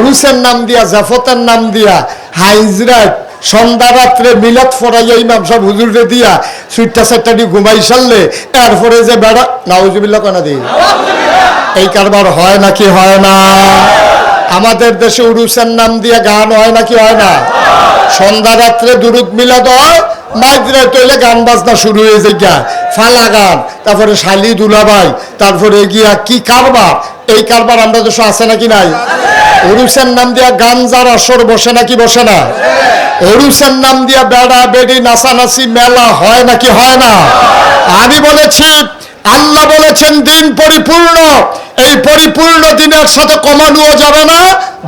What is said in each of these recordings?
উরুসের নাম দিয়া, জাফতের নাম দিয়া, হাইজরাত সন্ধ্যা রাত্রে মিলাদ ফরাইয়া ইমাম সাহেব হুজুরে দিয়া সুইটটা সেটটা ঘুমাই সারলে এরপরে যে বেড়া নাউজুবিল্লাহ কানা দিই, এই কারবার হয় নাকি হয় না? আমাদের দেশে উরুসের নাম দিয়ে গান হয় নাকি হয় না? সন্ধ্যা রাত্রে দুরুদ মিলাদ হয়, মাইজরা তৈলে গান বাজনা শুরু হয়ে যায়, ফালা গান, তারপরে শালি দুলাভাই, তারপরে গিয়া কি কারবার। এই কারবার আমরা দেশে আছে নাকি নাই? উরুসের নাম দিয়া গাঞ্জার আসর বসে নাকি বসে না? উরুসের নাম দিয়া বেড়া বেড়ি নাচানাচি মেলা হয় নাকি হয় না? আমি বলেছি, আল্লাহ বলেছেন দিন পরিপূর্ণ, এই পরিপূর্ণ দিনের সাথে কমানোও যাবে না,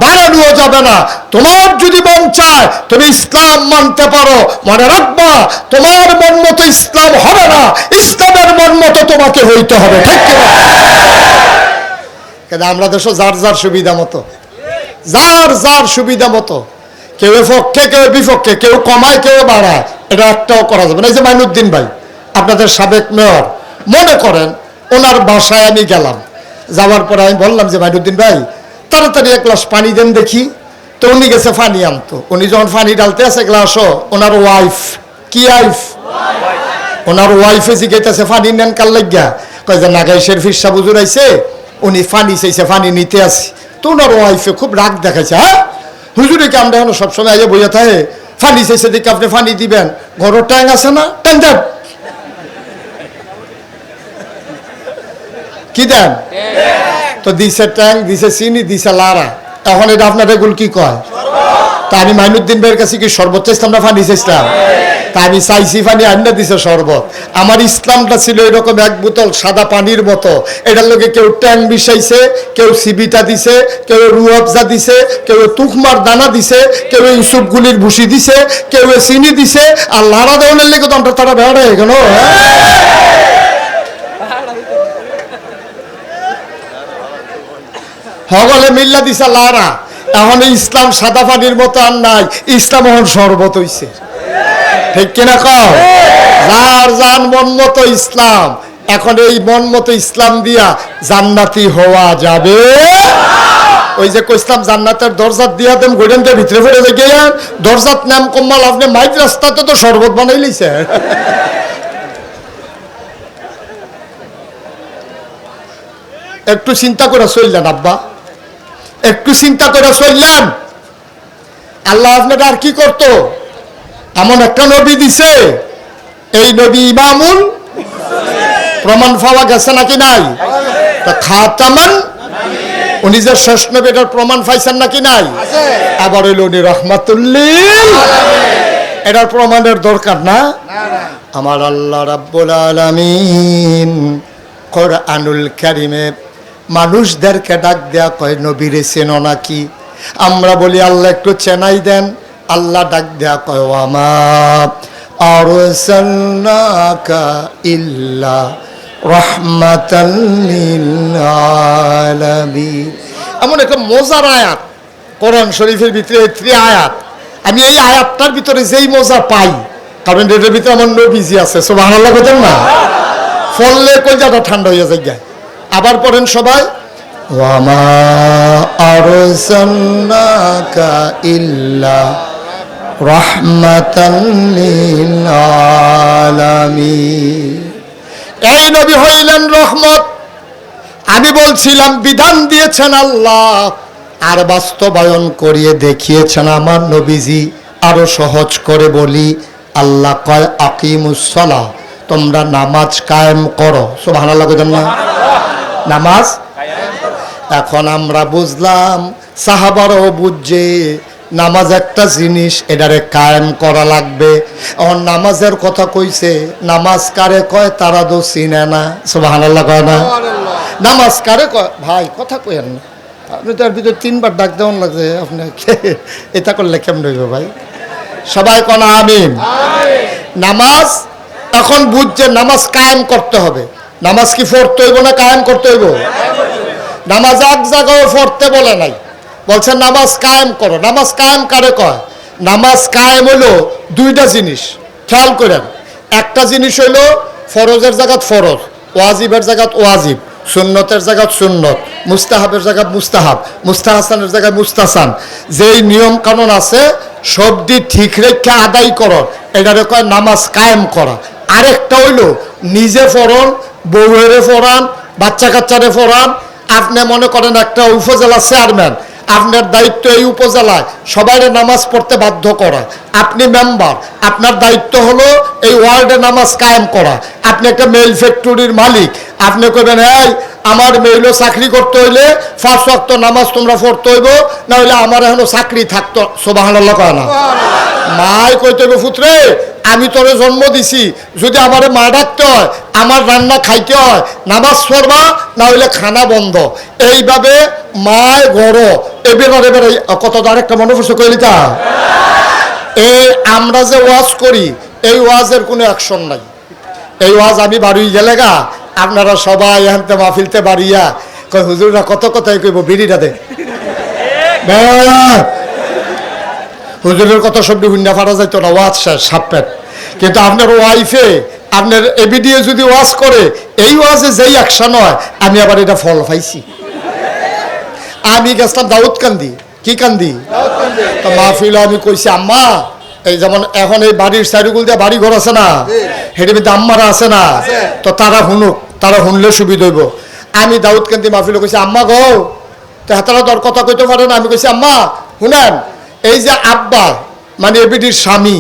বাড়ানোও যাবে না। তোমার যদি মন চায় তুমি ইসলাম মানতে পারো, মনে রাখবা তোমার মন মতো ইসলাম হবে না, ইসলামের মন মতো তোমাকে হইতে হবে, ঠিক কিনা? কিন্তু আমরা দেশে যার যার সুবিধা মতো, যার যার সুবিধা মতো, কেউ পক্ষে কেউ বিপক্ষে, কেউ কমায় কেউ বাড়ায়, এটা একটাও করা যাবে না। এই যে মাইনুদ্দিন ভাই আপনাদের সাবেক মেয়র, মনে করেন ওনার বাসায় আমি গেলাম, যাওয়ার পরে আমি বললাম যে মাইনুদ্দিন ভাই তাড়াতাড়ি এক গ্লাস পানি দেন দেখি। তো উনি গেছে পানি আনতো, উনি যখন পানি ডালতে আছে গ্লাসও, ওনার ওয়াইফ, কি ওয়াইফ, ওনার ওয়াইফে জিজ্ঞাসা পানি নেন কার লাগিয়া? কয় যে নাগাইশের ফিরসা বুজুর আইছে, উনি পানি চাইছে, পানি নিতে আসি। তো ওনার ওয়াইফে খুব রাগ দেখাইছে, হ্যাঁ হুজুরে কি আমরা এখন সবসময় আগে বইয়া থাকে, পানি চাইছে দেখে আপনি পানি দিবেন, ঘর ট্যাং আছে না, ট্যাং দেন, কি দেন? তো দিছে ট্যাং, দিছে চিনি, দিছে লারা। এখন এটা আপনার এগুলো কি কয়? তা আমি মাইনুদ্দিন ভাইয়ের কাছে কি শরবত চাইছিলাম না পানি চাইছিলাম? তা আমি চাইছি পানি, আন্না দিছে শরবত। আমার ইসলামটা ছিল এরকম এক বোতল সাদা পানির মতো, এটার লোকে কেউ ট্যাং মিশাইছে, কেউ সিবিটা দিছে, কেউ রুয়াবজা দিছে, কেউ তুকমার দানা দিছে, কেউ ইউসুফ গুলির ভুসি দিছে, কেউ চিনি দিছে, আর লারা দেওয়ানের লেগে তো আমরা তারা বেড়া কেন হগলে মিল্লা দিছে লারা। এখন ইসলাম সাদা পানির মতো আর নাই, ইসলাম এখন শরবত হইছে, ঠিক কিনা কও? যার যার মন মতো ইসলাম। এখন এই মন মতো ইসলাম দিয়া জান্নাতি হওয়া যাবে। ওই যে কইসলাম জান্নাতের দরজাত দিয়া দেন গোডেনদের ভিতরে ফেলে দেখে দরজাত নাম কম্মাল, আপনি মাইক রাস্তাতে তো শরবত বানাই লইছে। একটু চিন্তা করে চললেন আব্বা, একটু চিন্তা করে চললেন। আল্লাহ আপনারা আর কি করতো? এমন একটা নবী দিছে, এই নবী ইমামুল, প্রমাণ পাওয়া গেছে নাকি নাই? খাতামান, উনি যে শেষ নবী এটার প্রমাণ পাইছেন নাকি নাই? আবার হইল উনি রহমাতুল্লিল, এটার প্রমাণের দরকার না? আমার আল্লাহ রাব্বুল আলামিন কোরআনুল কারীমে মানুষদেরকে ডাক দেয়া কয় নবীরে চেনো নাকি? আমরা বলি আল্লাহ একটু চেনাই দেন। আল্লাহ ডাক দেয়া কয় ওয়ামা আরসালনাকা ইল্লা রাহমাতাল লিল আলামিন। এমন একটা মজার আয়াত কোরআন শরীফের ভিতরে, 3 আয়াত। আমি এই আয়াতটার ভিতরে যেই মজা পাই, কারণ এটার ভিতরে আমার নবীজি আছে, সুবহানাল্লাহ বলেন না, ফললে কলজাটা ঠান্ডা হয়ে যায়। আবার পড়েন সবাই, ওয়ামা আরসালনাকা ইল্লা রাহমাতাল লিল আলামিন। এই নবী হইলেন রহমত। আমি বলছিলাম বিধান দিয়েছেন আল্লাহ, আর বাস্তবায়ন করিয়ে দেখিয়েছেন আমার নবীজি। আরো সহজ করে বলি, আল্লাহ কয় আকিমুস সালাহ, তোমরা নামাজ কায়েম করো। সুবহানাল্লাহ বলেন না, নামাজ। এখন আমরা বুঝলাম, সাহাবারাও বুঝছে নামাজ একটা জিনিস, এটারে কায়েম করা লাগবে। এখন নামাজের কথা কইছে, নামাজ কারে কয় তারা তো চিনে না। সুবহানাল্লাহ কয় না? নামাজ কারে কয়? ভাই কথা কইেন না, আপনি তার ভিতরে 3 বার ডাক দেওয়ান লাগছে, আপনি এটা করলে কেমন হইব ভাই? সবাই কোন আমিন। নামাজ এখন বুঝছে নামাজ কায়েম করতে হবে। নামাজ কি পড়তে হইব না কায়েম করতে হইব? নামাজ এক জায়গায় পড়তে বলে নাই, বলছে নামাজ কায়েম করো। নামাজ কায়েম কারে কয়? নামাজ কায়েম হইল 2টা জিনিস, খেয়াল করেন। একটা জিনিস হইল ফরজের জায়গাত ফরজ, ওয়াজিবের জায়গাত ওয়াজিব। সুন্নতের জায়গা সুন্নত, মুস্তাহাবের জায়গা মুস্তাহাব, মুস্তাহাসানের জায়গায় মুস্তাসান। যেই নিয়ম কানুন আছে সবদি ঠিক রেখে আদায় করো, এটারে কয় নামাজ কায়েম করা। আরেকটা হইল নিজে পড়ন, বউয়েরে পড়ান, বাচ্চা কাচ্চারে পড়ান। আপনি মনে করেন একটা উপজেলা চেয়ারম্যান, আপনার দায়িত্ব এই উপজেলায় সবাই নামাজ পড়তে বাধ্য করা। আপনি মেম্বার, আপনার দায়িত্ব হলো এই ওয়ার্ডে নামাজ কায়েম করা। আপনি একটা মেইল ফ্যাক্টরির মালিক, আপনি কইবেন এই আমার মেইলও চাকরি করতে হইলে 5 ওয়াক্ত নামাজ তোমরা পড়তে হইব, না হইলে আমার এখনো চাকরি থাকতো। সুবহানাল্লাহ কয় না? মাই কইতে হইব পুত্রে আমি তোরে জন্ম দিছি, যদি আমারে মা ডাকতে হয়, আমার রান্না খাইতে হয়, নামাজ পড়বা, না হইলে খানা বন্ধ। এইভাবে মায় গড় এবারে এবারে কত আরেকটা মনে পড়ছে কইলিতা। এই আমরা যে ওয়াজ করি এই ওয়াজের কোনো অ্যাকশন নাই। এই ওয়াজ আমি বাড়ি গেলে গা আপনারা সবাই এখানতে মাহফিলতে বাড়িয়া কয় হুজুররা কত কথাই কইব বিড়িটা দে, হুজুরের কথা সবটি হুন্ডা ফারা যাইতো না, ওয়াজ শেষ সাপ্পেট। কিন্তু আপনার ওয়াইফে আপনার এবিডিএ যদি ওয়াজ করে এই ওয়াজে যেই অ্যাকশন হয়, আমি আবার এটা ফল পাইছি। আমি গেছিলাম দাউদকান্দি, কি কান্দি তো মাহফিল, আমি কইছি আম্মা এই যেমন এখন এই বাড়ির সাইডগুল দিয়ে বাড়ি ঘর আছে না, হেঁটে মধ্যে আম্মারা আছে না, তো তারা শুনুক, তারা শুনলে সুবিধা হইব। আমি দাউদকান্দি মাহফিলে কইছি আম্মা গো, তো হাতারা দর কথা কইতে পারে না। আমি কইছি আম্মা শুনেন, এই যে আব্বা মানে এবিডির স্বামী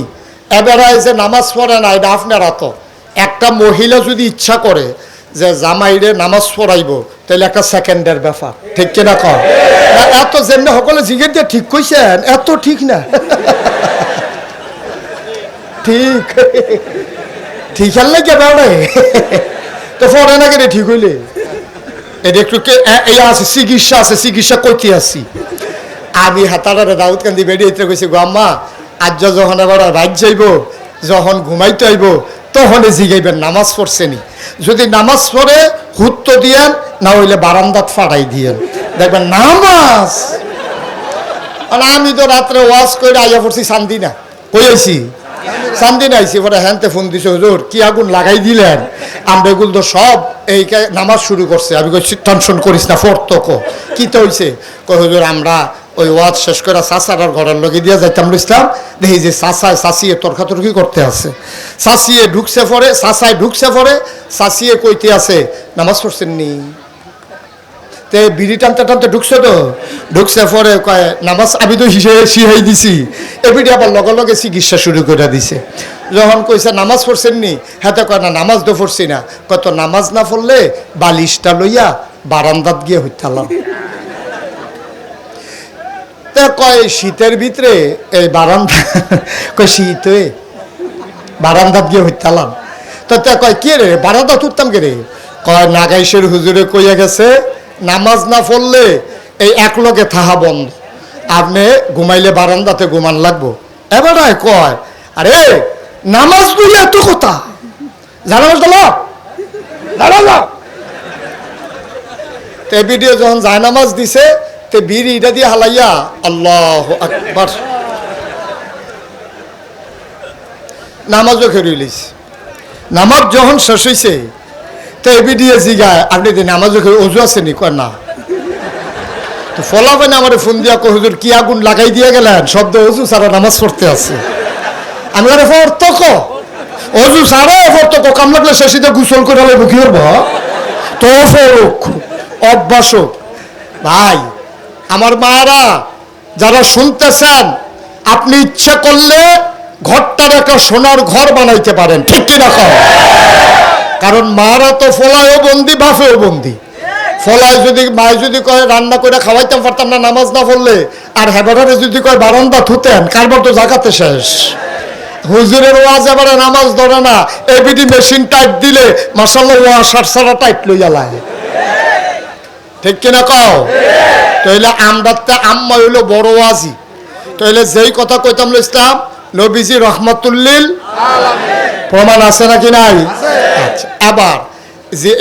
এবারে যে নামাজ পড়ে না, এটা আপনারা তো একটা মহিলা যদি ইচ্ছা করে যে জামাইরে নামাজ পড়াইব, তাহলে একটা সেকেন্ডের ব্যাপার, ঠিক কিনা কর? এত যেমনি সকলে জিজ্ঞেস দিয়ে ঠিক কইছেন, এত ঠিক না। ঠিক ঠিক হলে কেন তো পড়ে না কেন ঠিক হইলে এটা একটু এই আছে চিকিৎসা আছে, চিকিৎসা করতে আসছি। আমি হাতারে দাউদকান্দি বেরিয়ে কইছি গো আম্মা আজ যখন আবার রাত যাইব, যখন ঘুমাইতে আইব তখন জিগাইবেন নামাজ পড়ছেনি। যদি নামাজ পড়ে হুত্ত দিয়েন, না হইলে বারান্দাত ফাড়াই দিয়েন, দেখবেন নামাজ। আমি তো রাত্রে ওয়াজ করে আইয়া পড়ছি শান্তি না, কই আইছি শান্তি না আইছি। পরে হ্যান্তে ফোন দিছে হুজুর কি আগুন লাগাই দিলেন, আমরা এগুলো তো সব এই নামাজ শুরু করছে। আমি কইছি টেনশন করিস না, ফোর্তো কো কি তো হইছে? কই হুজুর আমরা ওই ওয়াজ শেষ করে চাচার ঘরের লগে দিয়ে যাইতাম ইসলাম, দেখি যে চাচায় চাচিয়ে তর্কাতর্কি করতে আছে। চাচিয়ে ঢুকছে পরে, চাচায় ঢুকছে পরে, চাচিয়ে কইতে আছে নামাজ পড়ছেন নি? তে বিড়ি টানতে টানতে ঢুকছে, তো ঢুকছে পরে কয় নামাজ আমি তো শিহাই দিছি। এবিডি আবার লগে লগে চিকিৎসা শুরু করে দিছে। যখন কইছে নামাজ পড়ছেন নি, হাতে কয় না নামাজ তো পড়ছি না। কত নামাজ না পড়লে বালিশটা লইয়া বারান্দাত গিয়ে হইতালাম। কয় শীতের ভিতরে এই বারান্দা, কয় শীত হয়ে বারান্দাত গিয়ে হইতালাম। তো কয় কে রে বারান্দা তুলতাম কে রে? কয় নাগাইশের হুজুরে কইয়া গেছে নামাজ না পড়লে এই এক লগে থাহা বন্ধ, আপনি ঘুমাইলে বারান্দাতে ঘুমান লাগবো। এবার কয় আরে নামাজ বলে এত কথা ভিডিও যখন যায় নামাজ দিছে, তে বিড়ি এটা দিয়ে হালাইয়া আল্লাহু আকবার নামাজও খেয়ে নামাজ যখন শেষ হয়েছে, তো এবিডিএ জিগায় আপনি নামাজও খেয়ে অজু আসেনি? কয় না। তো ফলাফেন আমার ফোন দিয়া কো হুজুর কি আগুন লাগাই দিয়ে গেলেন, শব্দ অজু সারা নামাজ পড়তে আছে। আমি আরে ফর্তক অজু সারা ফর্তক কাম লাগলে শেষিতে গোসল করে বুকি করব তো ফরক অভ্যাসক। ভাই আমার মায়েরা যারা শুনতেছেন, আপনি ইচ্ছা করলে ঘরটার একটা সোনার ঘর বানাইতে পারেন, ঠিক কিনা কর? কারণ মারা তো ফলায়ও বন্দি, বাফেও বন্দি। ফলায় যদি মায় যদি কয় রান্না করে খাওয়াইতে পারতাম না নামাজ না পড়লে, আর হেবারে যদি কয় বারান্দা থুতেন, কারবার তো জাগাতে শেষ। হুজুরের ওয়াজ এবারে নামাজ ধরে না, এবিডি মেশিন টাইট দিলে মাশাআল্লাহ ওয়াশার সারা টাইট লইয়া লাগে, ঠিক কিনা কও? তাইলে আমরা আম্মা হইলো বড় ওয়াজি। তাইলে যেই কথা কইতাম ইসলাম নবীজি রহমাতুল্লিল আলামিন, প্রমাণ আছে নাকি নাই? আচ্ছা, এবার যে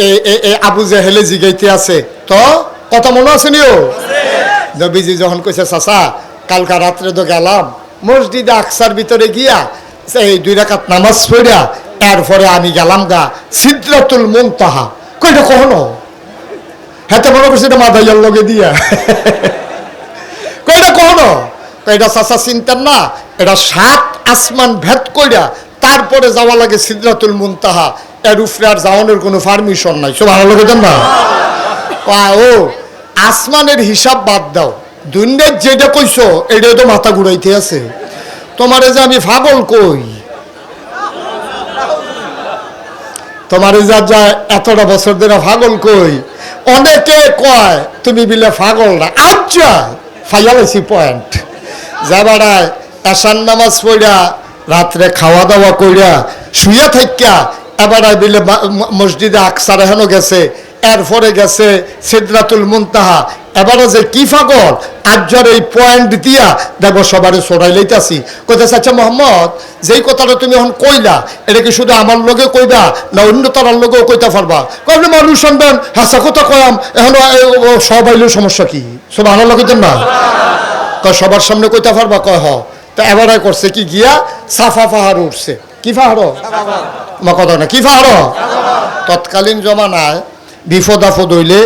আবু জেহেলে জিগাইতে আছে, তো কথা মনে আছে নিও? নবীজি যখন কইছে চাচা কালকা রাত্রে তো গেলাম মসজিদে আকসার ভিতরে গিয়া এই 2 রাকাত নামাজ পড়া, এরপরে আমি গেলাম গা সিদরাতুল মুনতাহা। কইটা কখনো হাতে মনে করছে এটা মাদাইয়ার লগে দিয়া কয়টা কখনো এটা চাচা চিন্তার না, এটা 7 আসমান ভেদ কইরা তারপরে যাওয়া লাগে সিদরাতুল মুনতাহা। এর উপরে আর যাওয়ানোর কোনো পারমিশন নাই। সুবহানাল্লাহ কইতেন না? ও আসমানের হিসাব বাদ দাও, দুনিয়ার যেটা কইছো এটাই তো মাথা ঘুরাইতে আছে। তোমারে যে আমি পাগল কই, তোমারে যা যা এতটা বছর ধরে পাগল কই, অনেকে কয় তুমি বিলে পাগল না। আচ্ছা ফাইয়ালাইছি পয়েন্ট যা বাড়ায় এশার নামাজ পড়া রাত্রে খাওয়া দাওয়া কইরা শুইয়া থাইকা এবার বিলে মসজিদে আকসার এখনো গেছে, এরপরে গেছে সিদরাতুল মুনতাহা। এবারে যে কি পাগল আজ্জার এই পয়েন্ট দিয়া দেখো সবারে ছড়াই লইতাছি। কইতেছে আচ্ছা মোহাম্মদ, যেই কথাটা তুমি এখন কইলা এটা কি শুধু আমার লগে কইবা না অন্য তারার লগেও কইতে পারবা? কইলে মানুষ শুনবেন হাসা কথা কয়াম এখন সবাইলেও সমস্যা কি? সব আমার লগে না কয় সবার সামনে কইতে পারবা? কয় হ। তা এবারে করছে কি গিয়া সাফা পাহাড় উঠছে। কি পাহাড়? আমার কথা না, কি পাহাড়? তৎকালীন জমানায় বিপদ আপদ হইলে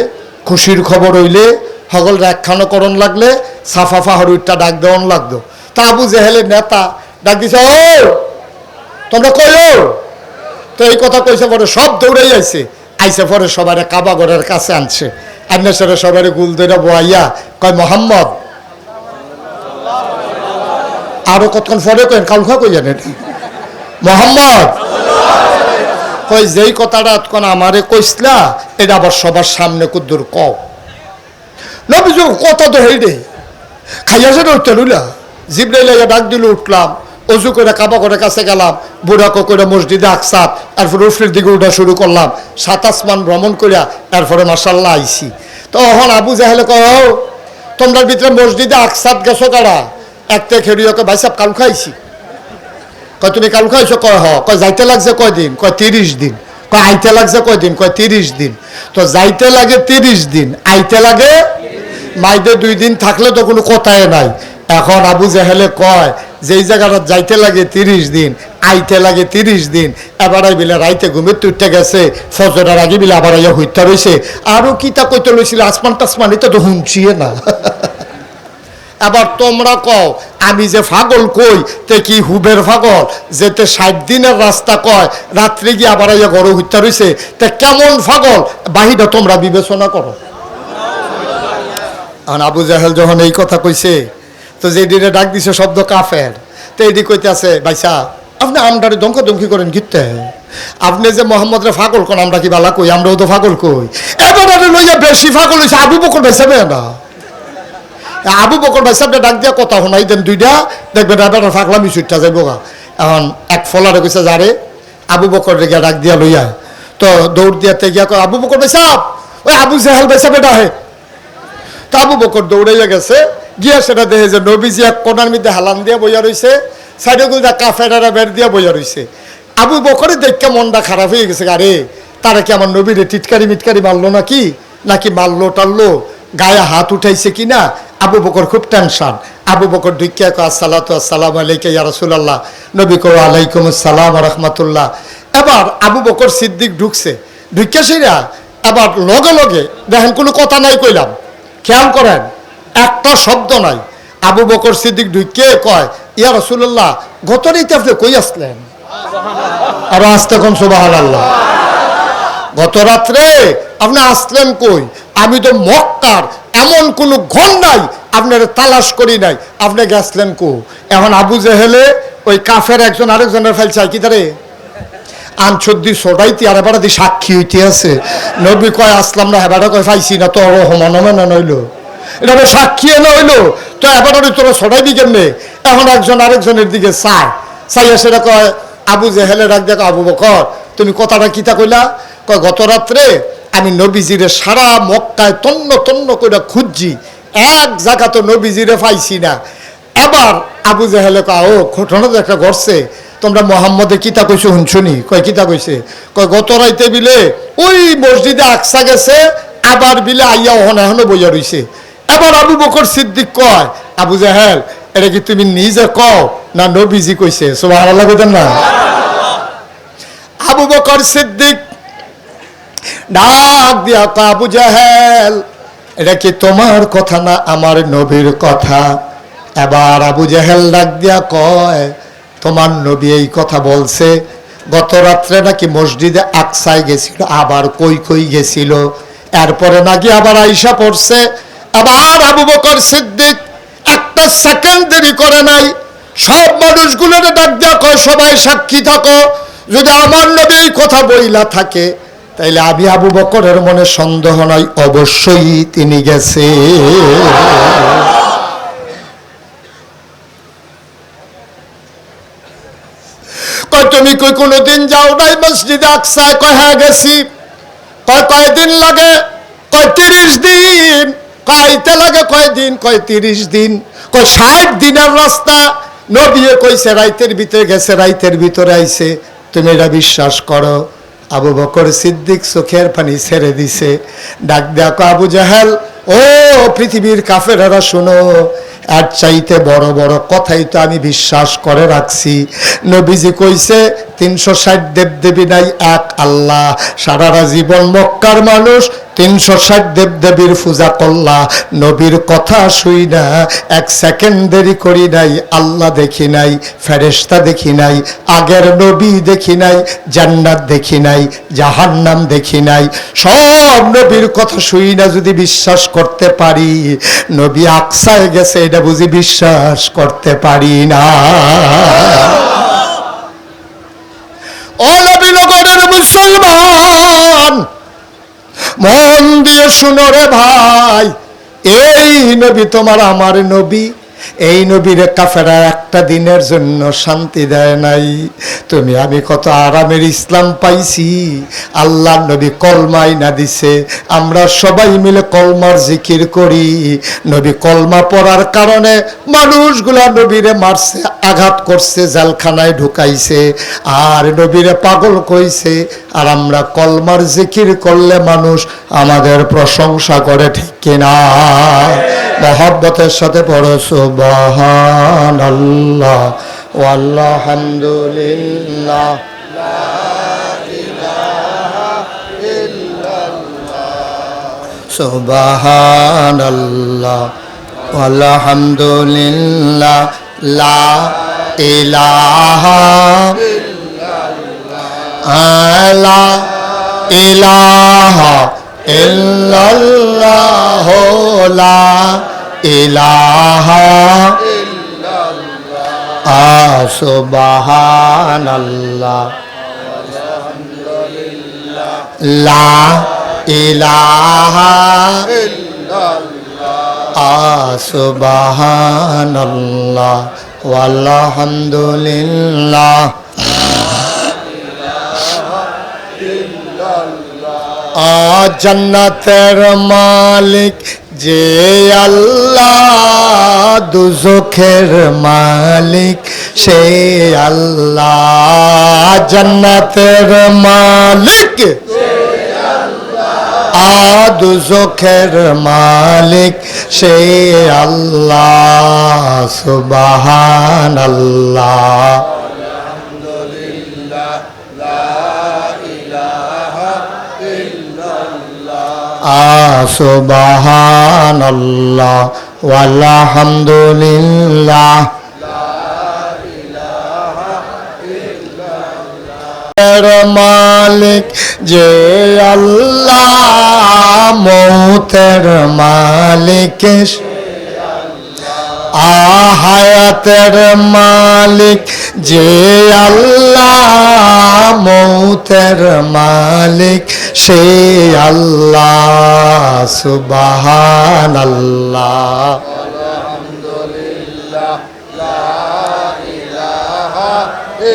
খুশির খবর হইলে সকল একখানো করণ লাগলে সাফা পাহাড় উঠটা ডাক দেওয়ান লাগতো। তা আবু জেহেলের নেতা ডাক দিছে, ও তোমরা কই? তো এই কথা কইছে পরে সব দৌড়াই আইছে। আইসে পরে সবাই কাবা ঘরের কাছে আনছে, আইনে সেরে সবাই গুল দইরা বয়াইয়া কয় মোহাম্মদ, আরো কতক্ষণ পরে কেন কালখা কই জানেন মোহাম্মদ কই যেই কথাটা কোন আমারে কইসলা এটা আবার সবার সামনে কুদ্দুর কও। নবীজি কথা তো হইরে খাইয়া যে উঠতে লুলা জিব্রাইল ডাক দিল, উঠলাম, অজু করে কাবা করে কাছে গেলাম, বুড়াকো করে মসজিদে আকসাত, এরপরে উফরির দিকে উঠা শুরু করলাম, 7 আসমান ভ্রমণ করিয়া এরপরে মাশাআল্লাহ আইছি। তো এখন আবু জাহেলে কয়, তোমরা ভিতরে মসজিদে আকসাত গেছো কারা? একটা খেড়িয়াকে ভাই সাহেব কাল খাইছি। কয় তুমি কাল খাইছো? কয় হ। কয় যাইতে লাগছে কয়দিন? কয় 30 দিন। কয় আইতে লাগছে কয়দিন? কয় 30 দিন। তো যাইতে লাগে 30 দিন, আইতে লাগে মাইদে 2 দিন থাকলে তো কোনো কথাই নাই। এখন আবু জাহেলে কয় যেই জায়গাটা যাইতে লাগে 30 দিন, আইতে লাগে 30 দিন, এবারাই বিলে রাইতে ঘুমে তুইতে গেছে, ফজরের আগে বিলে আবার আইয়া হইতে রয়েছে। আরো কি তা কইতে লইছিল আসমান টাসমান, এটা তো হুঁচিয়ে না। এবার তোমরা কও আমি যে পাগল কই তে কি হুবের পাগল যেতে 60 দিনের রাস্তা কয় রাত্রে গিয়ে আবার আইয়া ঘরে হইতে রয়েছে, তে কেমন পাগল বাহিটা তোমরা বিবেচনা করো। আবু জাহেল যখন এই কথা কইছে তো যে দিনে ডাক দিছে শব্দ কাফের, তো এটি কইতে আছে ভাইসা আপনি আমরারে দমকি করেন কিতে? আপনি যে মোহাম্মদরে পাগল কোন আমরা কি বালা কই? আমরাও তো পাগল কই। এবারে লইয়া বেশি পাগল হইছে আবু বকর ভাইসা না। আবু বকর ভাই সাহেব ডাক দিয়া কথা শোনাই দেন দুইটা, দেখবেন এবার ফাগলামি ছুটটা যাইব গা। এখন এক ফলারে কইছে যারে আবু বকর রেগা ডাক দিয়া লইয়া, তো দৌড় দিয়াতে গিয়া কয় আবু বকর ভাই সাহেব, ওই আবু জাহেল ভাই সাহেব এটা হে। তা আবু বকর দৌড়াইয়া গেছে, গিয়া সেটা দেখে যে নবীজি এক কোনার মধ্যে হালান দিয়া বইয়া রয়েছে, সাইডে গুলদা কাফেরারা বের দিয়া বইয়া রয়েছে। আবু বকরের দেখে মনটা খারাপ হয়ে গেছে, আরে তারা কি আমার নবীরে টিটকারি মিটকারি মারলো নাকি মারলো টারলো, গায়ে হাত উঠাইছে কিনা। আবু বকর খুব টেনশন। আবু বকর ঢুকিয়া কয় আসসালাতু আসসালামু আলাইকা ইয়া রাসূলুল্লাহ। নবী কয় আলাইকুম আসসালাম ওয়া রাহমাতুল্লাহ। এবার আবু বকর সিদ্দিক ঢুকছে, ঢুকিয়া সেরা এবার লগে লগে দেখেন কোনো কথা নাই কইলাম, খেয়াল করেন একটা শব্দ নাই। আবু বকর সিদ্দিক ঢুকিয়ে কয় ইয়া রাসূলুল্লাহ গত রাতে আপনি কই আসলেন? আর আসতে কোন সুবহানাল্লাহ, গত রাত্রে আপনি আসলেন কই? আমি তো মক্কার এমন কোন ঘর নাই আপনার তালাশ করি নাই, আপনি গেছলেন কো? এখন আবু জেহেলে ওই কাফের একজন আরেকজনের ফেল চাই কি তারে আনছদ্দি সোটাইতে আর এবার দি সাক্ষী হইতে আছে। নবী কয় আসলাম না, এবার কয় পাইছি না, তো রহমানমেনা নইলো, এটা সাক্ষী এনে হইলো, তো এবার তোরা সোটাইবি কেমনে? এখন একজন আরেকজনের দিকে চাইয়া সেটা কয় আবু জেহেলে ডাক দেখো আবু বকর তুমি কথাটা কিতা কইলা? কয় গত রাত্রে আমি নবীজিরে সারা মক্কায় তন্ন তন্ন করে খুঁজছি, এক জায়গা তো নবীজিরে পাইছি না। এবার আবু জাহেলে কয় ও ঘটনা তো একটা ঘটছে, তোমরা মোহাম্মদে কিতা কইছো শুনছুনি? কয় কিতা কইছে? কয় গত রাইতে বিলে ওই মসজিদে আকসা গেছে, আবার বিলে আইয়া ওখানে এখনো বইয়া রইছে। এবার আবু বকর সিদ্দিক কয় আবু জাহেল এটা কি তুমি নিজে কও না নবীজি কইছে? সুবহানাল্লাহ কইতেন না? আবু বকর সিদ্দিক ডাক দিয়া কয়, আবু জাহেল, এটা কি তোমার কথা না আমার নবীর কথা? এবার আবু জাহেল ডাক দিয়া কয়, তোমার নবী এই কথা বলছে, গত রাত্রে নাকি মসজিদে আকসায় গেছিল, আবার কই কই গেছিল, এরপরে নাকি আবার আইসা পড়ছে। আবার আবু বকর সিদ্দিক একটা সেকেন্ড দেরি করে নাই, সব মানুষগুলোর ডাক দিয়া কয়, সবাই সাক্ষী থাকো, যদি আমার নবী এই কথা বইলা থাকে তাইলে আমি আবু বকরের মনে সন্দেহ নাই, অবশ্যই তিনি গেছে। কয় তুমি কই কোনোদিন যাও নাই মসজিদে আকসায়? কয় হ্যাঁ গেছি। কয় কয়দিন লাগে? কয় 30 দিন। কয়তে লাগে কয়দিন? কয় 30 দিন। কয় 60 দিনের রাস্তা। নবী কইছে রাইতের ভিতরে গেছে, রাইতের ভিতরে আইছে, তুমি এটা বিশ্বাস করো? আবু বকর সিদ্দিক চোখের পানি ছেড়ে দিছে, ডাক দেখো আবু জাহেল, ও পৃথিবীর কাফেরেরা শোনো, আর চাইতে বড় বড় কথাই তো আমি বিশ্বাস করে রাখছি। নবীজি কইছে 360 দেবদেবী নাই, এক আল্লাহ। সারাটা জীবন মক্কার মানুষ 360 দেবদেবীর পূজা করলা, নবীর কথা শুই না এক সেকেন্ড দেরি করি নাই। আল্লাহ দেখি নাই, ফেরেশতা দেখি নাই, আগের নবী দেখি নাই, জান্নাত দেখি নাই, জাহান্নাম দেখি নাই, সব নবীর কথা শুই না যদি বিশ্বাস করতে পারি, নবী আকসায় গেছে এটা বুঝি বিশ্বাস করতে পারি না? ও নবী নগরের মুসলমান, মন দিয়ে শুনো রে ভাই, এই নবী তোমার আমার নবী, এই নবীর কাফেরা একটা দিনের জন্য শান্তি দেয় নাই। তুমি আমি কত আরামের ইসলাম পাইছি, আল্লাহ নবী কলমাই না দিছে, আমরা সবাই মিলে কলমার জিকির করি। নবী কলমা পড়ার কারণে মানুষগুলা নবীরে মারছে, আঘাত করছে, জেলখানায় ঢুকাইছে, আর নবীরে পাগল কইছে। আর আমরা কলমার জিকির করলে মানুষ আমাদের প্রশংসা করে, ঠিক কিনা? মহব্বতের সাথে পড়ো সুবহানাল্লাহ ওয়ালহামদুলিল্লাহ, সুবহানাল্লাহ ওয়ালহামদুলিল্লাহ, লা ইলাহা লা ইলাহা ইল্লাল্লাহ, লা ইলাহা ইল্লাল্লাহ, সুবহানাল্লাহ, লা ইলাহা ইল্লাল্লাহ, সুবহানাল্লাহ ওয়ালহামদুলিল্লাহ। জান্নাতের মালিক যে আল্লাহ, দুজখের মালিক সে আল্লাহ। জান্নাতের মালিক দুজখের মালিক সে আল্লাহ, সুবহানাল্লাহ। সুবহানাল্লাহ ওয়ালহামদুলিল্লাহ, মালিক যে আল্লাহ, মৌতের মালিক হায়াতের মালিক যে আল্লাহ, মৌতের মালিক সে আল্লাহ, সুবহানাল্লাহ। আলহামদুলিল্লাহ, লা ইলাহা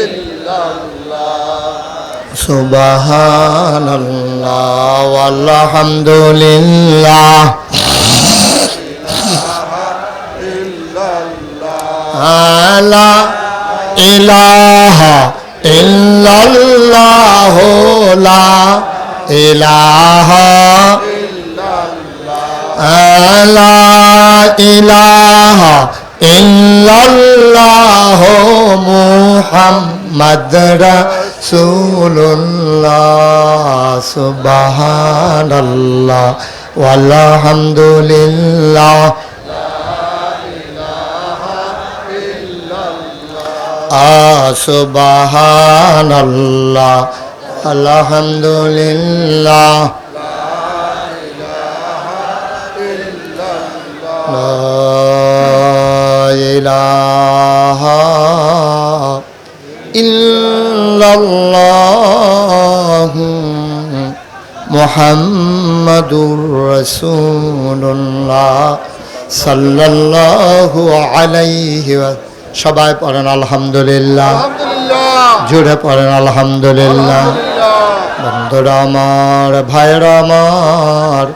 ইল্লাল্লাহ, সুবহানাল্লাহ আলহামদুলিল্লাহ, লা ইলাহা ইল্লাল্লাহ, লা ইলাহা লা ইলাহা ইল্লাল্লাহ, মুহাম্মাদুর রাসূলুল্লাহ সুবহানাল্লাহ ওয়ালহামদুলিল্লাহ সুবহানাল্লাহ আলহামদুলিল্লাহ ইলাহা ইল্লাল্লাহ মুহাম্মাদুর রাসূলুল্লাহ সাল্লাল্লাহু আলাইহি ওয়া সবাই পড়েন আলহামদুলিল্লাহ, জোরে পড়েন আলহামদুলিল্লাহ। বন্ধুরা আমার, ভাইরা আমার,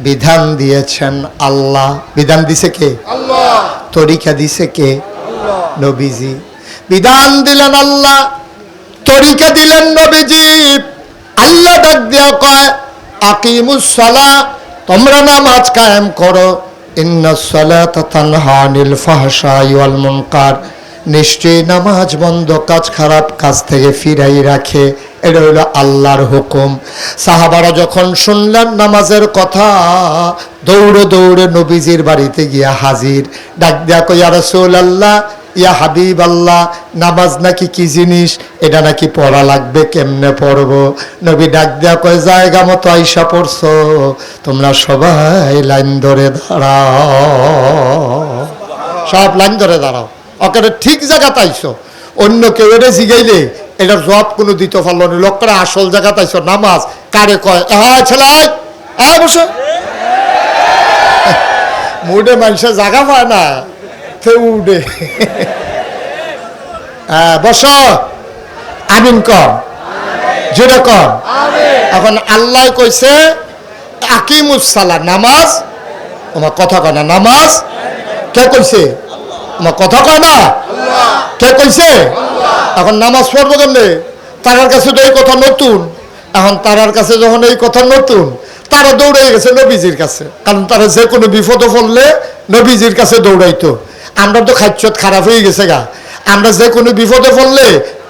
বিধান দিয়েছেন আল্লাহ। বিধান দিছে কে? আল্লাহ। তরিকা দিছে কে? আল্লাহ, নবীজি। বিধান দিলেন আল্লাহ, তরিকা দিলেন নবীজি। আল্লাহ ডাক দিয়া কয় আকিমুস সালাহ, তোমরা নামাজ কায়েম করো। ইন্নাস সালাতা তানহা আনিল ফাহশাই ওয়াল মুনকার, নিশ্চয়ই নামাজ বন্ধ কাজ, খারাপ কাজ থেকে ফিরাই রাখে। এটা হলো আল্লাহর হুকুম। সাহাবারা যখন শুনলেন নামাজের কথা, দৌড়ে দৌড়ে নবীজির বাড়িতে গিয়া হাজির। ডাক দিয়া কই ইয়া রাসূলুল্লাহ, ইয়া হাবিব আল্লাহ, নামাজ নাকি কি জিনিস, এটা নাকি পড়া লাগবে, কেমনে পড়বো? নবী ডাক দেয়া কয় জায়গা মতো আইসা পড়ছো, তোমরা সবাই লাইন ধরে দাঁড়াও, সব লাইন ধরে দাঁড়াও। ওকে ঠিক জায়গাতে আইসো। অন্য কেউ এটা জিগাইলে এটার জবাব কোনো দিতে পারলো না। লোকরা আসল জায়গাতে আইসো, নামাজ কারে কয়? হ্যাঁ ছেলে আয় বসো। মুডে মানুষের জায়গা পায় না, উঠে বস। আমিন কম, জোরে কম। এখন আল্লাহ কইছে আকিমুস সালাহ, নামাজ। আমার কথা কয় না, নামাজ কে কইছে? আমার কথা কয় না, কে কইছে? এখন নামাজ পড়বো কেমনে? তার কাছে তো এই কথা নতুন। এখন তার কাছে যখন এই কথা নতুন, তারা দৌড়ে গেছে নবীজির কাছে। কারণ তারা যে কোনো বিপদে পড়লে নবীজির কাছে দৌড়াইতো। আমরা তো খাচ্ছত খারাপ হয়ে গেছে গা। আমরা যে কোনো বিপদে পড়লে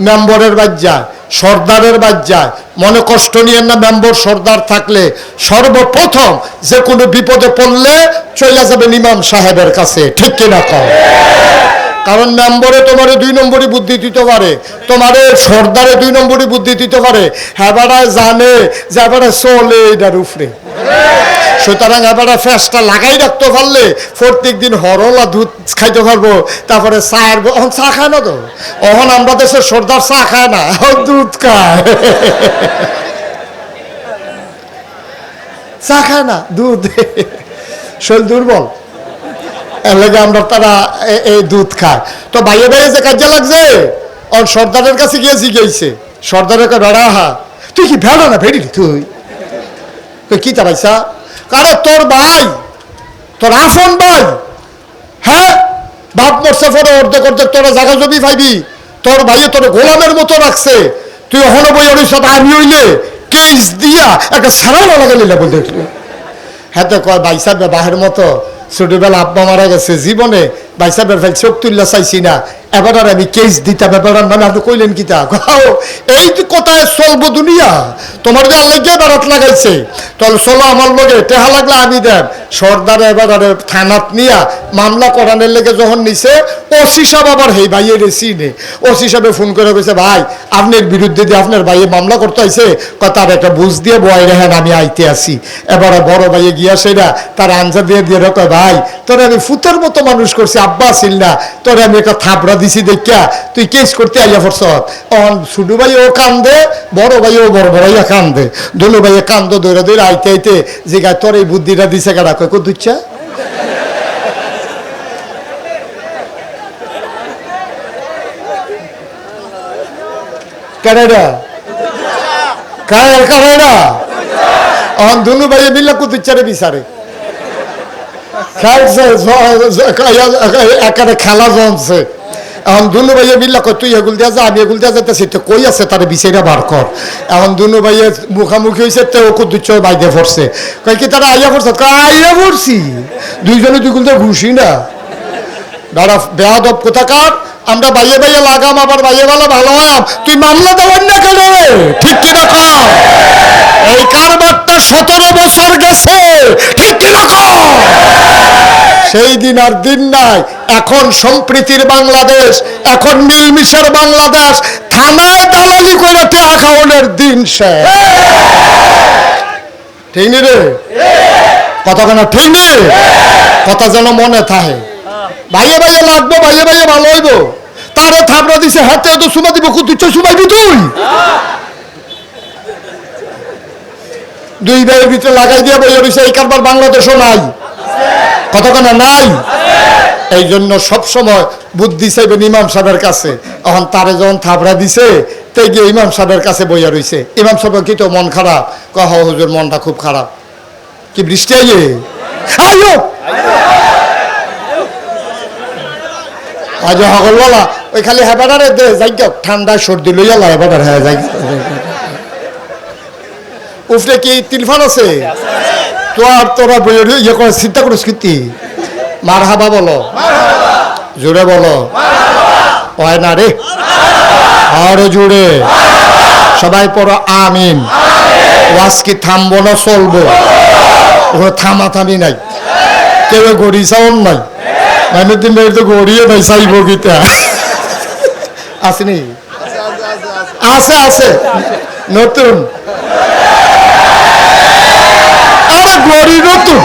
মেম্বরের বাদ যায়, সর্দারের বাদ যায়। মনে কষ্ট নিয়ে না, মেম্বর সর্দার থাকলে সর্বপ্রথম যে কোনো বিপদে পড়লে চলে যাবেন ইমাম সাহেবের কাছে, ঠিক কিনা কও? কারণ মেম্বরে তোমারে 2 নম্বরই বুদ্ধি দিতে পারে, তোমারে সর্দারে 2 নম্বরই বুদ্ধি দিতে পারে। হ্যাঁ জানে যে এবারে চলে এটার উপরে। সুতরাং এবারে ফ্যাসটা লাগাই রাখতে পারলে প্রত্যেক দিন হরলা দুধ খাইতে পারবো। তারপরে চায়ের, এখন চা খায় না তো, এখন আমরা দেশের সর্দার চা খায় না, দুধ খায়। চা খায় না, দুধ। শরীর দুর্বল, এর লাগে আমরা তারা এই দুধ খায়। তো বাইরে বাইরে যে কাজে লাগছে, ওর সর্দারের কাছে গিয়ে জিগেছে। সর্দারের বেড়া, হা তুই কি ভেড়া না ভেড়ি? তুই কি তা পাইছা? কারো তোর ভাই, তোর আফন ভাই, হ্যাঁ বাপ মরছে পরে অর্ধেক অর্ধেক তোরা জায়গা জমি পাইবি। তোর ভাইয়ে তোর গোলামের মতো রাখছে, তুই হলো বই ওর সাথে আমি হইলে কেস দিয়া একটা সারা লাগাইলে বলতে। হ্যাঁ তো কয় ভাই সাহেব বাহের মতো ছোটবেলা আব্বা মারা গেছে, জীবনে ভাই সাহেবের ভাই চোখ তুল্লা চাইছি না, এবার আর আমি কেস দিতাম। এবার মানে আপনি কইলেন কি তা? এই কোথায় চলবো দুনিয়া? তোমার যে আল্লাহ গিয়ে বেড়াত লাগাইছে, তাহলে চলো আমার লগে, টেহা লাগলে আমি দেন। সর্দারে এবার থানাত নিয়া মামলা করানোর লেগে যখন নিছে, ওসি সাহেব আবার হেই ভাইয়ের চিনে। ওসি সাহেবে ফোন করে কইছে ভাই আপনার বিরুদ্ধে দিয়ে আপনার ভাইয়ে মামলা করতে আইছে, তার একটা বুঝ দিয়ে বয় রেহেন, আমি আইতে আসি। এবারে বড় ভাইয়ে গিয়া সেটা তার আনসার দিয়ে দিয়ে কয় ভাই তোর আমি ফুতের মতো মানুষ করছি, আব্বা আসিল না, তোর আমি একটা থাপড়া দিছি দেখা তুই কেস করতে আইয়া পড়ছ। ছোট ভাই ও কান্দে, বড় ভাই ও বড় ভাইয়া কান্দে, দুনো ভাইয়া কান্দ দৌড়ে দৌড়ে আইতে আইতে যে গায়ে তোর এই বুদ্ধিটা দিছে কারা কয় দুচ্ছা। কারা কারা কারা এখন দুনো ভাইয়া মিল্লা কুতুচ্চারে বিচারে খেলা জমছে। এখন দুনু ভাইয়া মিল্লা কয় তুই এগুল দিয়া যা, আমি এগুল দিয়া যাইতেছি, তো কই আছে তারা বিচাইরা বার কর। এখন দুনু ভাইয়া মুখামুখি হয়েছে, তো ওকে দুচ্ছয় বাইরে পড়ছে। কয় কি তারা আইয়া পড়ছে? আইয়া পড়ছি, দুইজনে দুই গুল দিয়ে ঘুষি না। দাঁড়া বেয়াদব কোথাকার, আমরা বাইয়ে বাইয়ে লাগাম, আবার বাইয়ে বেলা ভালো হলাম, তুই মামলা দেওয়ার না কেন রে? ঠিক কিনা কও? এই কারবারটা 17 বছর গেছে, ঠিক কিনা কও? সেই দিন আর দিন নাই। এখন সম্প্রীতির বাংলাদেশ, এখন মিলমিশের বাংলাদেশ। থানায় দালালি করে টাকা খাওয়ানোর দিন শেষ। ঠিক নি রে? কথা কেন ঠিক নি? কথা যেন মনে থাকে। ভাইয়ে ভাইয়ে লাগবো, ভাইয়ে ভাইয়ে ভালো হইব। তারে থাপড়া দিছে, হাতে তো সুমা দিব, তুই সুমাইবি তুই? দুই ভাইয়ের ভিতরে লাগাই দিয়ে বইয়া রয়েছে। এই কারবার বাংলাদেশও নাই। কথা কেন নাই? এই জন্য সবসময় বুদ্ধি চাইবেন ইমাম সাহেবের কাছে। এখন তারে যখন থাপড়া দিছে, তে গিয়ে ইমাম সাহেবের কাছে বইয়া রয়েছে। ইমাম সাহেব কি তো মন খারাপ? কহ হুজুর মনটা খুব খারাপ। কি বৃষ্টি আইয়ে? আইও আজ হগলওয়ালা ওই খালি হেবাডারে দে যাই ঠান্ডা সর্দি লইয়া লা হেবাডার। হ্যাঁ যাই। উফরে কি তিলফান আছে? তো আর তোরা ইয়ে করে চিন্তা করিস কীর্তি। মার হাবা বলো, জোরে বলো। হয় না রে, আরো জোরে সবাই পড়ো আমিন। ওয়াজ কি থামবো না চলবো? ওখানে থামাথামি নাই, কেউ গড়ি চাউন নাই। দিন তো গড়িয়ে নাই, চাইব গীতা আসেনি? আছে আছে নতুন, আরে গড়ি নতুন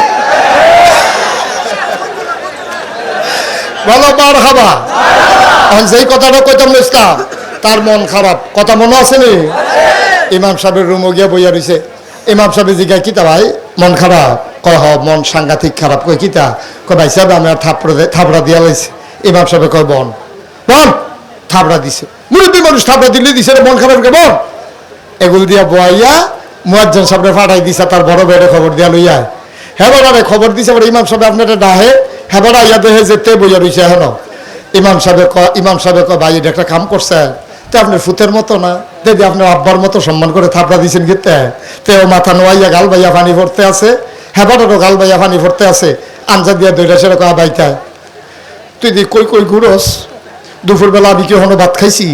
বলো মার হাবা। যেই কথাটা কইতাম ইসলাম, তার মন খারাপ। কথা মনে আসেনি? ইমাম সাহেবের রুমে গিয়ে বইয়া রয়েছে। ইমাম সাহেব জিজ্ঞাসা, কিতা ভাই মন খারাপ? কয় হ মন সাংঘাতিক খারাপ। কই কিতা? কয় ভাই সাহেব আমি আর থাপড়া দিয়া লাইছি। ইমাম সাহেব কয় বন বন থাপড়া দিছে। মুরব্বী মানুষ থাপড়া দিলে দিছে, মন খারাপ কে বল। এগুলো দিয়া বইয়া মুয়াজ্জিন সাহেবরে ফাটাই দিছে, তার বড় ভাইরে খবর দিয়া লইয়া। হ্যাঁ বড়ারে খবর দিছে। ইমাম সাহেব আপনার ডাহে হ্যাঁ বড়া ইয়া দেহে যেতে বইয়া রয়েছে। এখন ইমাম সাহেব কয় ভাই এটা একটা কাম করছে, তো আপনার ফুতের মতো না, দিদি আপনার আব্বার মতো সম্মান করে থাপড়া দিয়েছেন গিতে। তেও মাথা নোয়াইয়া গাল বাইয়া পানি ভরতে আছে, হেবাটারও গাল বাইয়া পানি ভরতে আছে। আঞ্জা দিয়া দইটা সেটা কয়া বাইতায়, তুই দি কই কই ঘুরস? দুপুরবেলা আমি কি এখনো ভাত খাইছি?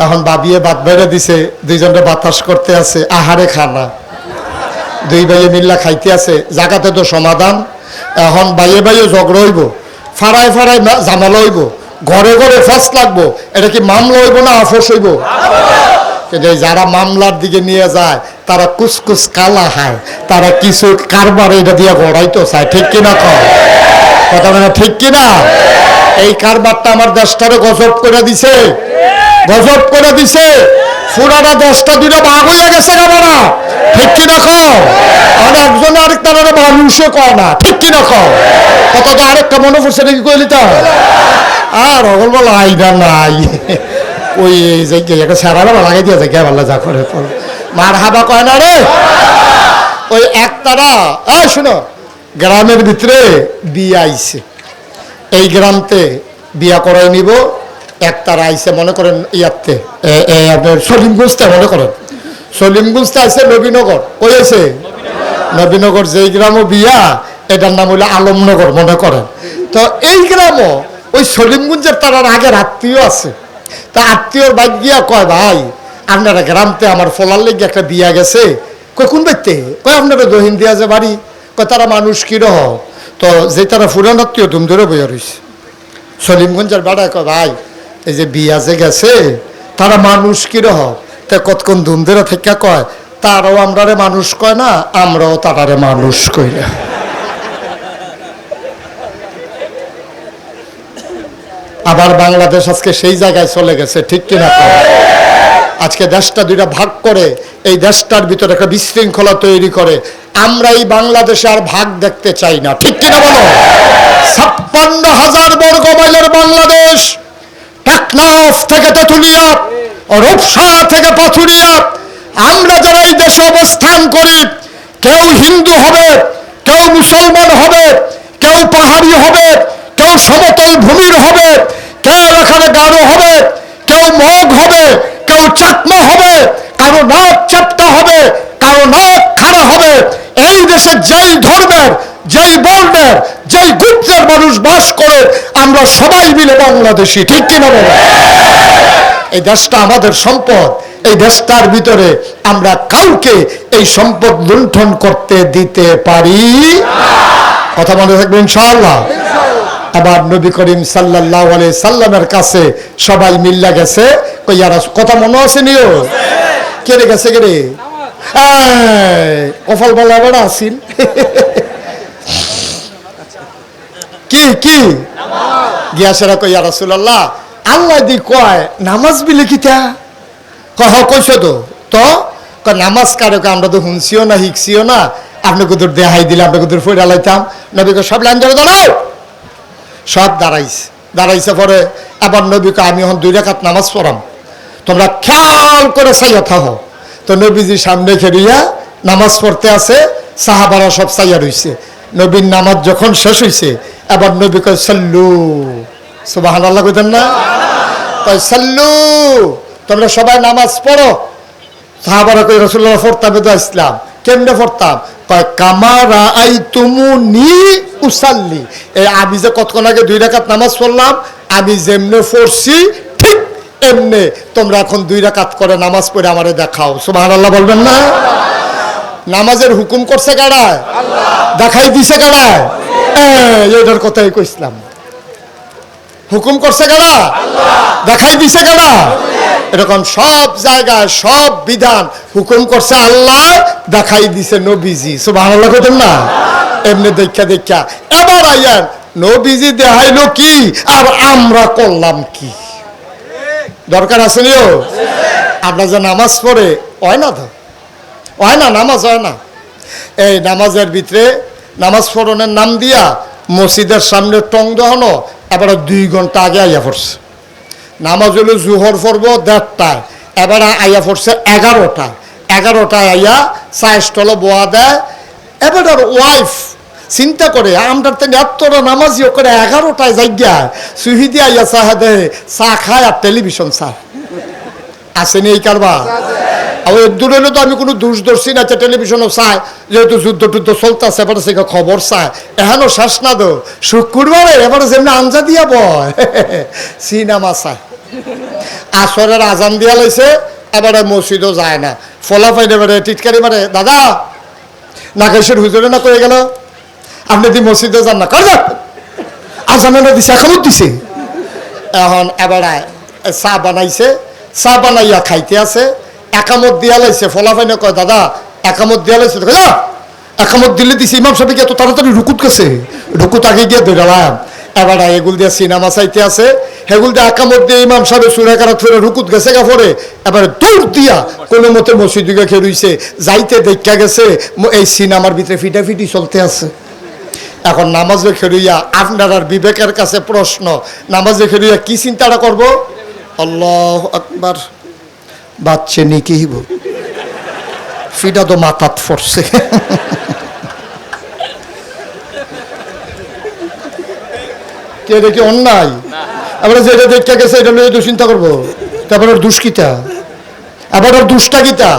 এখন বাবিয়ে ভাত বাইরে দিছে, দুইজনটা বাতাস করতে আছে, আহারে খানা। দুই ভাইয়ে মিল্লা খাইতে আছে, জাগাতে তো সমাধান। এখন বাইয়ে বাইয়ে ঝগড়া হইব, ফাড়ায় ফাড়ায় জামালা হইব, ঘরে ঘরে ফাঁস লাগবো। এটা কি মামলা হইব না আফস হইব? কিন্তু যারা মামলার দিকে নিয়ে যায় তারা কুসকুস কালা হয়, তারা কিছু কারবার এটা দিয়ে গড়াইতো চায়। ঠিক কিনা কর? কথা মানে ঠিক কিনা? এই কারবারটা আমার দেশটারে গজব করে দিছে, গজব করে দিছে। পুরাটা দেশটা দুইটা ভাগ হইয়া গেছে গাবারা। ঠিক কিনা কর? আর একজনে আরেক তারা মানুষও কয় না। ঠিক কিনা কর? কত তো আরেকটা মনে পড়ছে নাকি কইলি তো? আর অগল বলা আইনা নাই, ওই একটা সারারা লাগাই দিয়ে যায় ভালো যা করে মার হাবা কয় না রে। ওই একতারা শুনো, গ্রামের ভিতরে বিয়ে আইছে। এই গ্রামতে বিয়া করাই নিব। একতারা আইছে মনে করেন ইয়াতে আপনার সলিমগঞ্জতে, মনে করেন সলিমগঞ্জতে আইছে নবীনগর। কই আছে? নবীনগর। যেই গ্রামও বিয়া, এটার নাম হইলো আলমনগর মনে করেন। তো এই গ্রামও ওই সলিমগঞ্জের তার আগের আত্মীয় আছে। তা আত্মীয়র বাইক গিয়া কয় ভাই আপনারা গ্রামতে আমার ফলার লেগে একটা বিয়া গেছে। কয় কোন ব্যক্তি? কয় আপনারা দহিন দিয়া যে বাড়ি। কয় তারা মানুষ কিরহ? তো যে তারা ফুরান আত্মীয় ধুম ধরে বইয়া রয়েছে। সলিমগঞ্জের বেড়ায় কয় ভাই এই যে বিয়া যে গেছে তারা মানুষ কিরহ? তা কতক্ষণ ধুম ধরে থেকে কয় তারাও আমরারে মানুষ কয় না, আমরাও তারারে মানুষ কই না। আবার বাংলাদেশ আজকে সেই জায়গায় চলে গেছে। ঠিক কিনা? আজকে দেশটা দুইটা ভাগ করে, এই দেশটার ভিতরে একটা বিশৃঙ্খলা তৈরি করে। আমরা এই বাংলাদেশে আর ভাগ দেখতে চাই না। ঠিক কিনা বলো? 56,000 বর্গ মাইলের বাংলাদেশ, টেকনাফ থেকে তেঁতুলিয়া, রূপসা থেকে পাথুরিয়া, আমরা যারা এই দেশে অবস্থান করি, কেউ হিন্দু হবে, কেউ মুসলমান হবে, কেউ পাহাড়ি হবে, কেউ সমতল ভূমির হবে, কেউ এখানে গারো হবে, কেউ মগ হবে, কেউ চাকমা হবে, কারো নাক চাপটা হবে, কারো নাক খাড়া হবে। এই দেশে যেই ধর্মের যেই বর্ণের যেই গোত্রের মানুষ বাস করে, আমরা সবাই মিলে বাংলাদেশি, ঠিক কিনা বলো? এই দেশটা আমাদের সম্পদ। এই দেশটার ভিতরে আমরা কাউকে এই সম্পদ লুণ্ঠন করতে দিতে পারি কথা মনে থাকবে ইনশাআল্লাহ। আবার নবী করিম সাল্লাল্লাহু আলাইহি সাল্লামের কাছে সবাই মিল্লা গেছে, কইয়ারা কথা মনে আছে নিও কে রে গেছে কে রে কপাল বলা বড় আসিল কি কি গিয়াসেরা কইয়া রাসূলুল্লাহ আল্লাহ দি কয় নামাজ বিলে কিতা কহ কইছো তো নামাজ কারে আমরা তো শুনছিও না শিখছিও না, আপনি কুদুর দেখাই দিলে আপনি কুদুর ফইরা লাইতাম। নবীকে সব লাইন ধরে দাঁড়াও, সব দাঁড়াইছে পরে আবার নবীকে আমি এখন 2 রাকাত নামাজ পড়াম, তোমরা খেয়াল করে চাইয়া থাকো। তো নবীজি সামনে খেলিয়া নামাজ পড়তে আছে, সাহাবারা সব চাইয়া রইছে। নবীর নামাজ যখন শেষ হইছে আবার নবী কয় সাল্লু, সুবহানাল্লাহ কইতেন না? কয় সাল্লু, তোমরা সবাই নামাজ পড়ো। সাহাবারা কই রাসূলুল্লাহ পড়তাম তো ইসলাম কেমনে পড়তাম? কয় কামা রাআইতুমুনি উসাল্লি, এই আমি যে কতক্ষণ আগে 2 রাকাত নামাজ পড়লাম, আমি যেমনে পড়ছি ঠিক এমনে তোমরা এখন 2 রাকাত করে নামাজ পড়ে আমারে দেখাও। সুবহানাল্লাহ বলবেন না? নামাজের হুকুম করছে কারা? আল্লাহ। দেখাই দিছে কারা? এইটার কথাই কইছিলাম, হুকুম করছে কারা? আল্লাহ। দেখাই দিছে কারা? এরকম সব জায়গায় সব বিধান হুকুম করছে আল্লাহ, দেখাই দিছে নবীজি। সুবহানাল্লাহ কইতেন না? এমনি দেখা এবার আইয়ান নবীজি দেখাইলো কি আর আমরা করলাম কি? দরকার আছে নিও আপনার যে নামাজ পড়ে হয় না, তো হয় না, নামাজ হয় না। এই নামাজের ভিতরে নামাজ পড়নের নাম দিয়া মসজিদের সামনে টং দেওয়ানো, এবার 2 ঘন্টা আগে আইয়া পড়ছে। নামাজ হলো জোহর পড়বো 1:30টায়, এবার আইয়া পড়ছে 11টায় আইয়া চায় স্টলে বোয়া দেয়। এবার ওয়াইফ চিন্তা করে আমরা তো এতটা নামাজিও করে 11টায় যাইয়া সুহিদি আইয়া চাহা দেয়, চা খায় আর টেলিভিশন চায়। আসেনি এই কারবার? আর দূর হলে তো আমি কোনো দোষ ধরছি না, টেলিভিশনও চায়, যেহেতু যুদ্ধ টুদ্ধ চলতেছে, এবার সে খবর চায়। এখনো শ্বাস না দো শুক্রবারে এবারে যেমনি আঞ্জা দিয়া বয় সিনেমা চায়। আসরের আজান দিয়া লাইছে, এবারে মসজিদও যায় না, ফলাফাই এবারে টিটকারি মারে, দাদা নাগেশ্বর হুজুরে না কয়ে গেল আপনি দি মসজিদে যান না, কর আজান দিছে একামত দিছে। এখন এবারে চা বানাইছে, চা বানাইয়া খাইতে আছে, একামত দিয়া লাইছে। ফলাফাইনে কয় দাদা একামত দিয়া লাইছে, একামত দিলে দিছে ইমাম সাহেব এত তাড়াতাড়ি রুকুত গেছে, রুকুত আগে গিয়ে ধরালাম। এবার এগুল দিয়ে সিনেমা চাইতে আছে, হেগুল দিয়ে একামত দিয়ে ইমাম সাহেব সুরাকারাত ফেরে রুকুত গেছে গা পরে এবারে দৌড় দিয়া কোনো মতে মসজিদ দিকে খেলুইছে, যাইতে দেখা গেছে এই সিনেমার ভিতরে ফিটাফিটি চলতে আছে। এখন নামাজে খেলুইয়া আপনার আর বিবেকের কাছে প্রশ্ন, নামাজে খেলুইয়া কি চিন্তাটা করব? আল্লাহ আকবার, বাচ্চে নি কি হইব, ফিটা তো মাথাত পড়ছে। কে দেখি অন্যায়, আবার যেটা দেখতে গেছে এটা নিয়ে চিন্তা করবো, তারপর ওর দুষ্কিতা, আবার ওর দুষ্টা গীতা,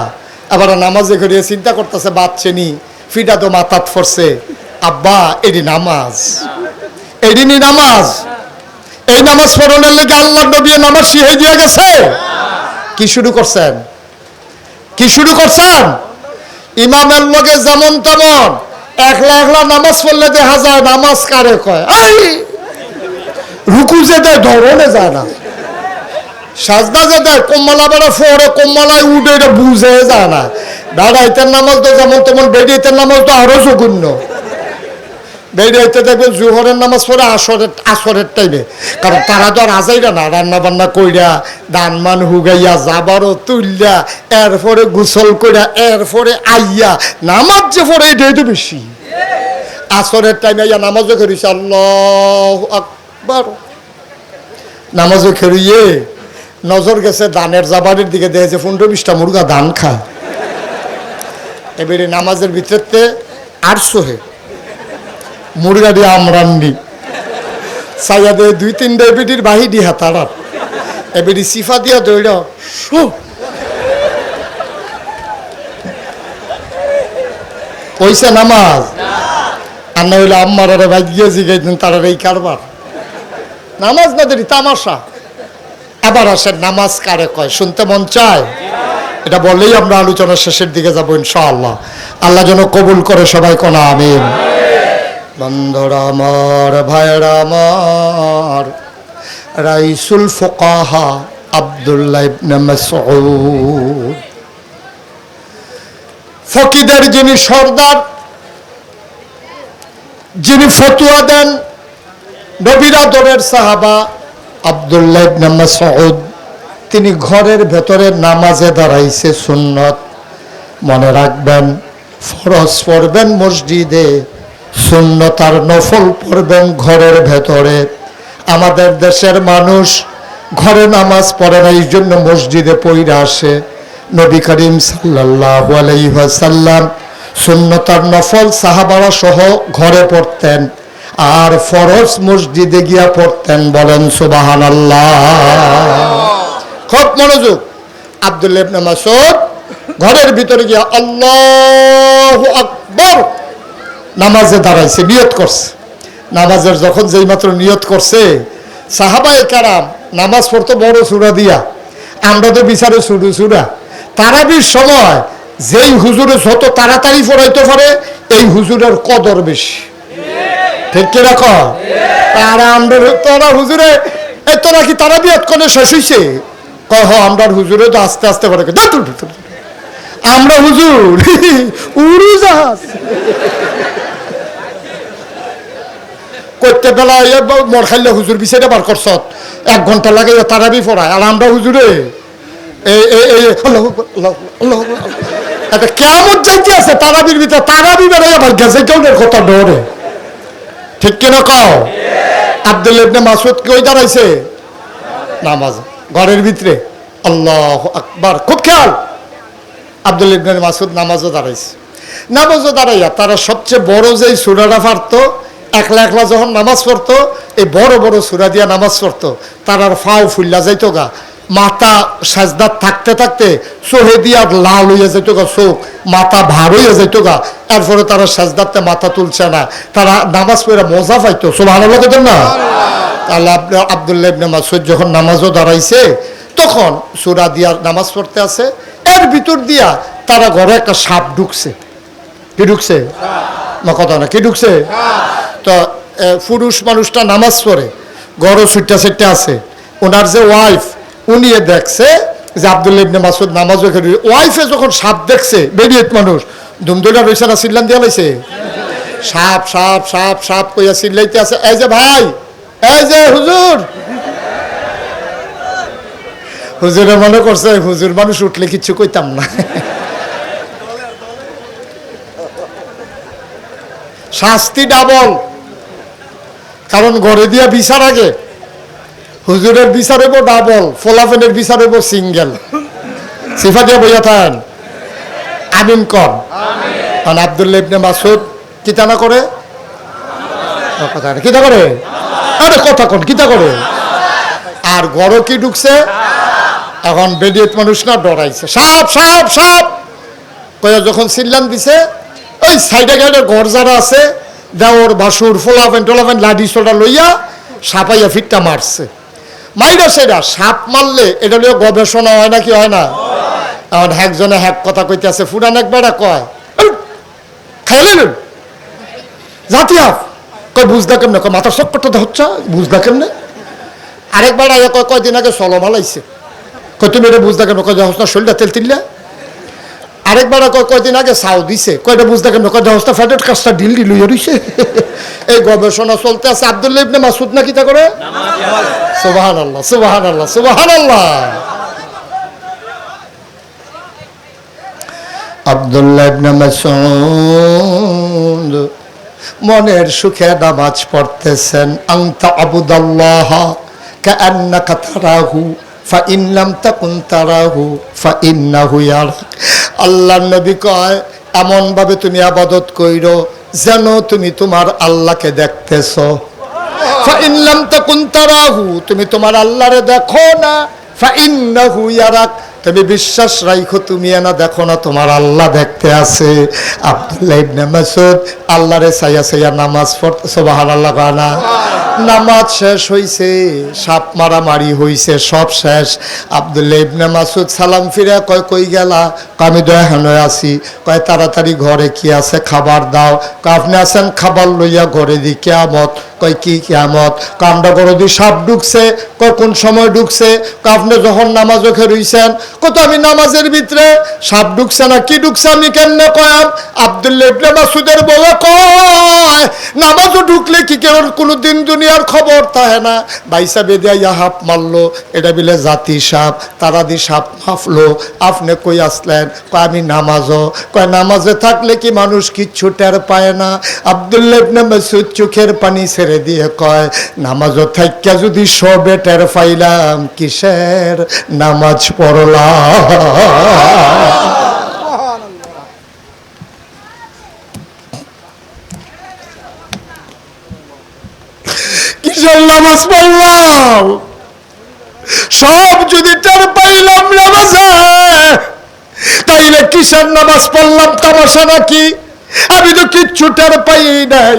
আবার নামাজে ঘুরিয়ে চিন্তা করতেছে বাচ্চে নি ফিটা তো মাথাত পড়ছে। আব্বা এটি নামাজ, এদিনই নামাজ, এই নামাজ পড়ানোর লেগে আল্লাহ নবী নামাজ শিখিয়ে দিয়ে গেছে। কি শুরু করছেন? কি শুরু করছেন? ইমামের লগে যেমন তেমন একলা একলা নামাজ পড়লে দেখা যায় নামাজ কারে কয়, রুকু যে দেয় ধরনে যায় না, সাজদা যে দেয় কম্মালা বেড়া ফোরে কম্মালায় উঠে, এটা বুঝে যায় না। দাঁড়াইতের নামাজ তো যেমন তেমন, বেরিয়েতের নামাজ তো আরো জঘন্য। বেরিয়েতে দেখবেন জোহরের নামাজ পড়ে আসরের টাইমে, কারণ তারা তো আর আজাইরা না, রান্না বান্না কইরা দান মান হুগাইয়া যাবারও তুললা, এরপরে গোসল কইরা এরপরে আইয়া নামাজ যে পড়ে এটাই তো বেশি। আসরের টাইমে আইয়া নামাজও করিস আল্লাহু আকবার, নামাজও খেরিয়ে নজর গেছে দানের জাবারের দিকে, দেখেছে 15-20টা মুরগা ধান খায়। এবারে নামাজের ভিতরতে 800 মুরগা দিয়ে আমরান্নি সাইয়া দিয়ে 2-3টা এবিটির বাহি দিয়ে হাতাড়ার, এবিটি সিফা দিয়া দৌড় কইছে নামাজ আর না হইলে আম্মার ভাগ্যে জিগাইতেন তারা এই কারবার। নামাজ না দেরি তামাশা। আবার আসেন নামাজ কারে কয় শুনতে মন চায়? এটা বললেই আমরা আলোচনার শেষের দিকে যাবো ইনশাআল্লাহ। আল্লাহ যেন কবুল করে, সবাই কোনা আমিন। বন্ধুরা আমার, ভাইরা আমার, রাইসুল ফুকাহা আব্দুল্লাহ ইবনে মাসউদ, ফকিদের যিনি সর্দার, যিনি ফতুয়া দেন, নবীর আদরের সাহাবা আব্দুল্লাহ ইবনে মাসউদ, তিনি ঘরের ভেতরে নামাজে দাঁড়াইছে সুন্নত। মনে রাখবেন, ফরজ পড়বেন মসজিদে, সুন্নত আর নফল পড়বেন ঘরের ভেতরে। আমাদের দেশের মানুষ ঘরে নামাজ পড়ে না, এই জন্য মসজিদে পইরা আসে। নবী করিম সাল্লাল্লাহু আলাইহি ওয়াসাল্লাম সুন্নত আর নফল সাহাবারা সহ ঘরে পড়তেন, আর ফরজ মসজিদে গিয়া পড়তেন। বলেন সুবহানাল্লাহ। খুব মনোযোগ। আব্দুল্লাহ ইবনে মাসউদ ঘরের ভিতরে গিয়া আল্লাহু আকবার নামাজে দাঁড়াইছে, নিয়ত করছে। নামাজের যখন যেই মাত্র নিয়ত করছে, সাহাবায়ে কেরাম নামাজ পড়তো বড় সূরা দিয়া, আমরা তো বিচারে ছোট সূরা। তারাবির সময় যেই হুজুরে যত তাড়াতাড়ি পড়াইতে পারে, এই হুজুরের কদর বেশি। ঠিক কি রাখো? তোরা হুজুরে তোরা কি তারাবি এতক্ষণে শেষ হইছে? কহ আমরা হুজুরে তো আস্তে আস্তে পড়ে, আমরা হুজুর উড়োজাহাজ করতে বেলা মর খাইলে হুজুর বিষয়টা বার করছ, 1 ঘন্টা লাগে তারাবি পড়ায়। আর আমরা হুজুরে কেমন যাইতে আছে তারাবির ভিতরে, তারাবি বেড়াইয়া ভাগ্য গেছে কেউ কথা ডরে। ঠিক কিনা কও? আব্দুল্লাহ ইবনে মাসউদ কই দাঁড়াইছে? নামাজ ঘরের ভিতরে। আল্লাহু আকবার। খুব খেয়াল। আব্দুল্লাহ ইবনে মাসউদ নামাজও দাঁড়াইছে। নামাজও দাঁড়াইয়া তারা সবচেয়ে বড় যে সূরাটা পারতো, একলা একলা যখন নামাজ পড়তো, এই বড় বড় সূরা দিয়া নামাজ পড়তো, তার ফাও ফুল্লা যাইতো গা, মাথা সাজদাত থাকতে থাকতে চোহে দিয়া লাল হইয়া যেত গা, চোখ মাথা ভার হইয়া যেত গা। এরপরে তারা সাজদাতে মাথা তুলছে না, তারা নামাজ পড়ে মজা পাইতো। সুবহানাল্লাহ কইতেন না? তাহলে আব্দুল্লাহ ইবনে মাসউদ যখন নামাজও দাঁড়াইছে, তখন সূরা দিয়া নামাজ পড়তে আছে, এর ভিতর দিয়া তারা ঘরে একটা সাপ ঢুকছে। কি ঢুকছে? না কথা না, কি ঢুকছে? তো পুরুষ মানুষটা নামাজ পড়ে, ঘরও ছুট্টা ছুট্টা আছে। ওনার যে ওয়াইফ, উনি দেখছে যে আব্দুল্লাহ ইবনে মাসউদ নামাজ পড়ে। ওয়াইফে যখন সাপ দেখছে, বেরিয়েত মানুষ ধুমধুলা রয়েছে না, চিল্লান দিয়া লাইছে, সাপ সাপ সাপ সাপ কইয়া চিল্লাইতে আছে। এই যে ভাই, এই যে হুজুর, হুজুরে মনে করছে হুজুর মানুষ উঠলে কিচ্ছু কইতাম না। শাস্তি ডাবল, কারণ ঘরে দিয়া বিচার আগে। হুজুরের বিচার হইব ডাবল, ফোলাফেনের বিচার হইব সিঙ্গেল। সিফা দিয়া বইয়া থাকেন, আমিন কর। কারণ আব্দুল্লাহ ইবনে মাসউদ কিতা না করে, কিতা করে, আরে কথা কোন কিতা করে। আর ঘরও কি ঢুকছে, এখন বেডিয়েত মানুষ না ডরাইছে, সাপ সাপ সাপ কইয়া যখন চিল্লান দিছে, ওই সাইডে গাইডে ঘর যারা আছে, দেওর বাসুর ফোলাফেন টোলাফেন লাঠি সোটা লইয়া সাপাইয়া ফিটটা মারছে। মাইরা সেটা সাপ মারলে এটা লইয়া গবেষণা হয় না, কি হয় না? এখন একজনে এক কথা কইতে আছে, ফুরান একবার কয় খাইলেন জাতি আপ কয় বুঝদা কেমনে, কয় মাথার চক্করটা হচ্ছে বুঝদা কেমনে। আরেকবার কয় কয়দিন আগে চলো মালাইছে, কয় তুমি এটা বুঝদা কেমনে, কয় হস্তা শরীরটা তেল তিল্লা। আরেকবার কয়দিন আগে চাও দিছে, কয়টা বুঝতে কেন, কয়টা হস্তা ফ্যাটের কাজটা ঢিল ঢিল হয়ে রইছে। এই গবেষণা চলতে আছে। আব্দুল্লাহ ইবনে মাসউদ না কিতা করে? সুবহানাল্লাহ সুবহানাল্লাহ সুবহানাল্লাহ। আব্দুল্লাহ ইবনে মাসউদ মনের সুখে নামাজ পড়তেছেন। আনতা আবুদাল্লাহ কাআন্নাকা তারাহু ফাইন লাম তাকুন তারাহু ফাইন্নাহু ইয়ারাক। আল্লাহর নবী কয়, এমন ভাবে তুমি ইবাদত কইরো যেন তুমি তোমার আল্লাহকে দেখতেছো। ফাইন লাম তাকুন তারাহু, তুমি তোমার আল্লাহরে দেখো না, ফাইন্নাহু ইয়ারাক, তুমি বিশ্বাস রাখো, তুমি না দেখো না, তোমার আল্লাহ দেখতে আছে। আব্দুল্লাহ ইবনে মাসউদ আল্লাহরে চাইয়া চাইয়া নামাজ পড়তে, সুবহানাল্লাহ গানা। নামাজ শেষ হইছে, সাপ মারামারি হইছে, সব শেষ। আব্দুল্লাহ ইবনে মাসউদ সালাম ফিরে কয় কই গেলা? আমি দয়াহানো আছি। কয় তাড়াতাড়ি ঘরে কি আছে খাবার দাও। আপনি আছেন খাবার লইয়া ঘরে দি কিয়ামত। কয় কি কিয়ামত? কামড়া করে দি সাপ ঢুকছে। কয় কোন সময় ঢুকছে? আপনি যখন নামাজ ওখে রইছেন। কত আমি নামাজের ভিতরে সাপ ঢুকছে না কি ঢুকছে আমি কেমনে কয়াম? আব্দুল্লাহ ইবনে মাসউদের বউ কয় নামাজও ঢুকলে কি কেউ কোনোদিন দুনিয়ার খবর থাকে না। বাইসা বেদিয়া হাফ মারলো, এটা বিলে জাতি সাপ, তারা দি সাপ মাফলো। আপনি কই আসলেন? কয় আমি নামাজও। কয় নামাজে থাকলে কি মানুষ কিচ্ছু টের পায় না? আব্দুল্লাহ ইবনে মাসউদ চোখের পানি ছেড়ে দিয়ে কয় নামাজও থাইকা যদি সবে টের পাইলাম, কিসের নামাজ পড়লাম? কিসের নামাজ পড়লাম? সব যদি টের পাইলাম নামাজে, তাইলে কিসের নামাজ পড়লাম? তামাশা নাকি? আমি তো কিচ্ছু টের পাই নাই।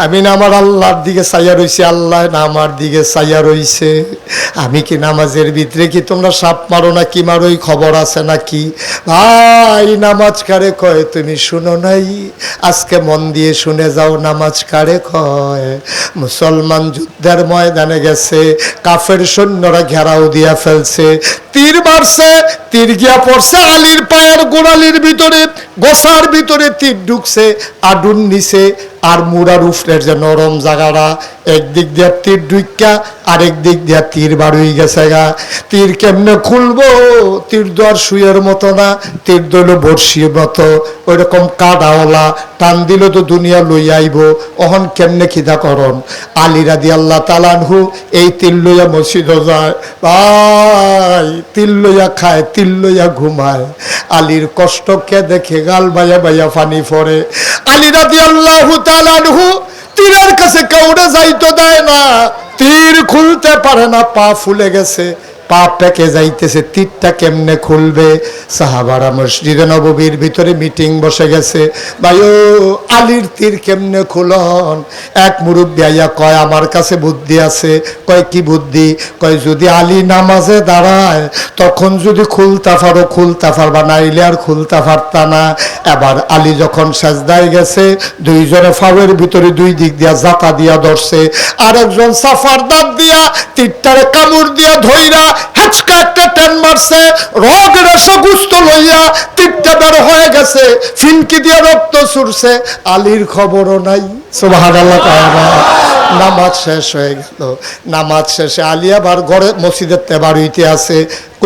আমি না আমার আল্লাহর দিকে চাইয়া রইছি, আল্লাহ না আমার দিকে চাইয়া রইছে। আমি কি নামাজের ভিতরে কি তোমরা সাপ মারো না কি মারো, এই খবর আছে নাকি? ভাই নামাজ কারে কয় তুমি শুনো নাই? আজকে মন দিয়ে শুনে যাও নামাজ কারে কয়। মুসলমান যুদ্ধের ময়দানে গেছে, কাফের সৈন্যরা ঘেরাও দিয়া ফেলছে, তীর মারছে, তীর গিয়া পড়ছে আলীর পায়ের গোড়ালির ভিতরে, গোসার ভিতরে তীর ঢুকছে আডুন নিচে। আর মুড়ার উফরের যে নরম জায়গাটা, একদিক দিয়া তীর ঢুকা আরেক দিক দিয়া তীর বার হয়ে গেছে গা। তীর কেমনে খুলবো? তীর তো আর শুয়ের মতো না, তীর দইল বর্ষির মতো, ওই রকম কাদাওয়ালা, টান দিল তো দুনিয়া লই আইব। অহন কেমনে খিদা করন? আলী রাদিয়াল্লাহু তাআলা আনহু এই তীর লইয়া মসজিদে যায়, ভাই তীর লইয়া খায়, তীর লইয়া ঘুমায়। আলীর কষ্টকে দেখে গাল বাইয়া বাইয়া পানি পড়ে। আলী রাদিয়াল্লাহু তাআলা আনহু তীরের কাছে কাউরে যাইতে দেয় না, তীর খুলতে পারে না, পা ফুলে গেছে, পা পেকে যাইতেছে, তীরটা কেমনে খুলবে? সাহাবারা মসজিদে নববীর ভিতরে মিটিং বসে গেছে, ভাই ও আলীর তীর কেমনে খুলন? এক মুরব্বী আইয়া কয় আমার কাছে বুদ্ধি আছে। কয় কি বুদ্ধি? কয় যদি আলী নামাজে দাঁড়ায় তখন যদি খুলতা পারো খুলতা পারবা, নাইলে আর খুলতা পারতা না। এবার আলী যখন সাজদায় গেছে, দুইজনে ফাওয়ের ভিতরে দুই দিক দিয়া জাতা দিয়া ধরছে, আর একজন সাফার দাঁত দিয়া তীরটারে কামড় দিয়া ধইরা হাঁচকা একটা টান মারছে, রগ রেশা গুস্ত লইয়া তীরটা বের হয়ে গেছে, ফিনকি দিয়া রক্ত ছুটছে, আলীর খবরও নাই। সুবহানাল্লাহ। নামাজ শেষ হয়ে গেল। নামাজ শেষে আলী আবার ঘরে মসজিদের তেবাড়িতে আছে,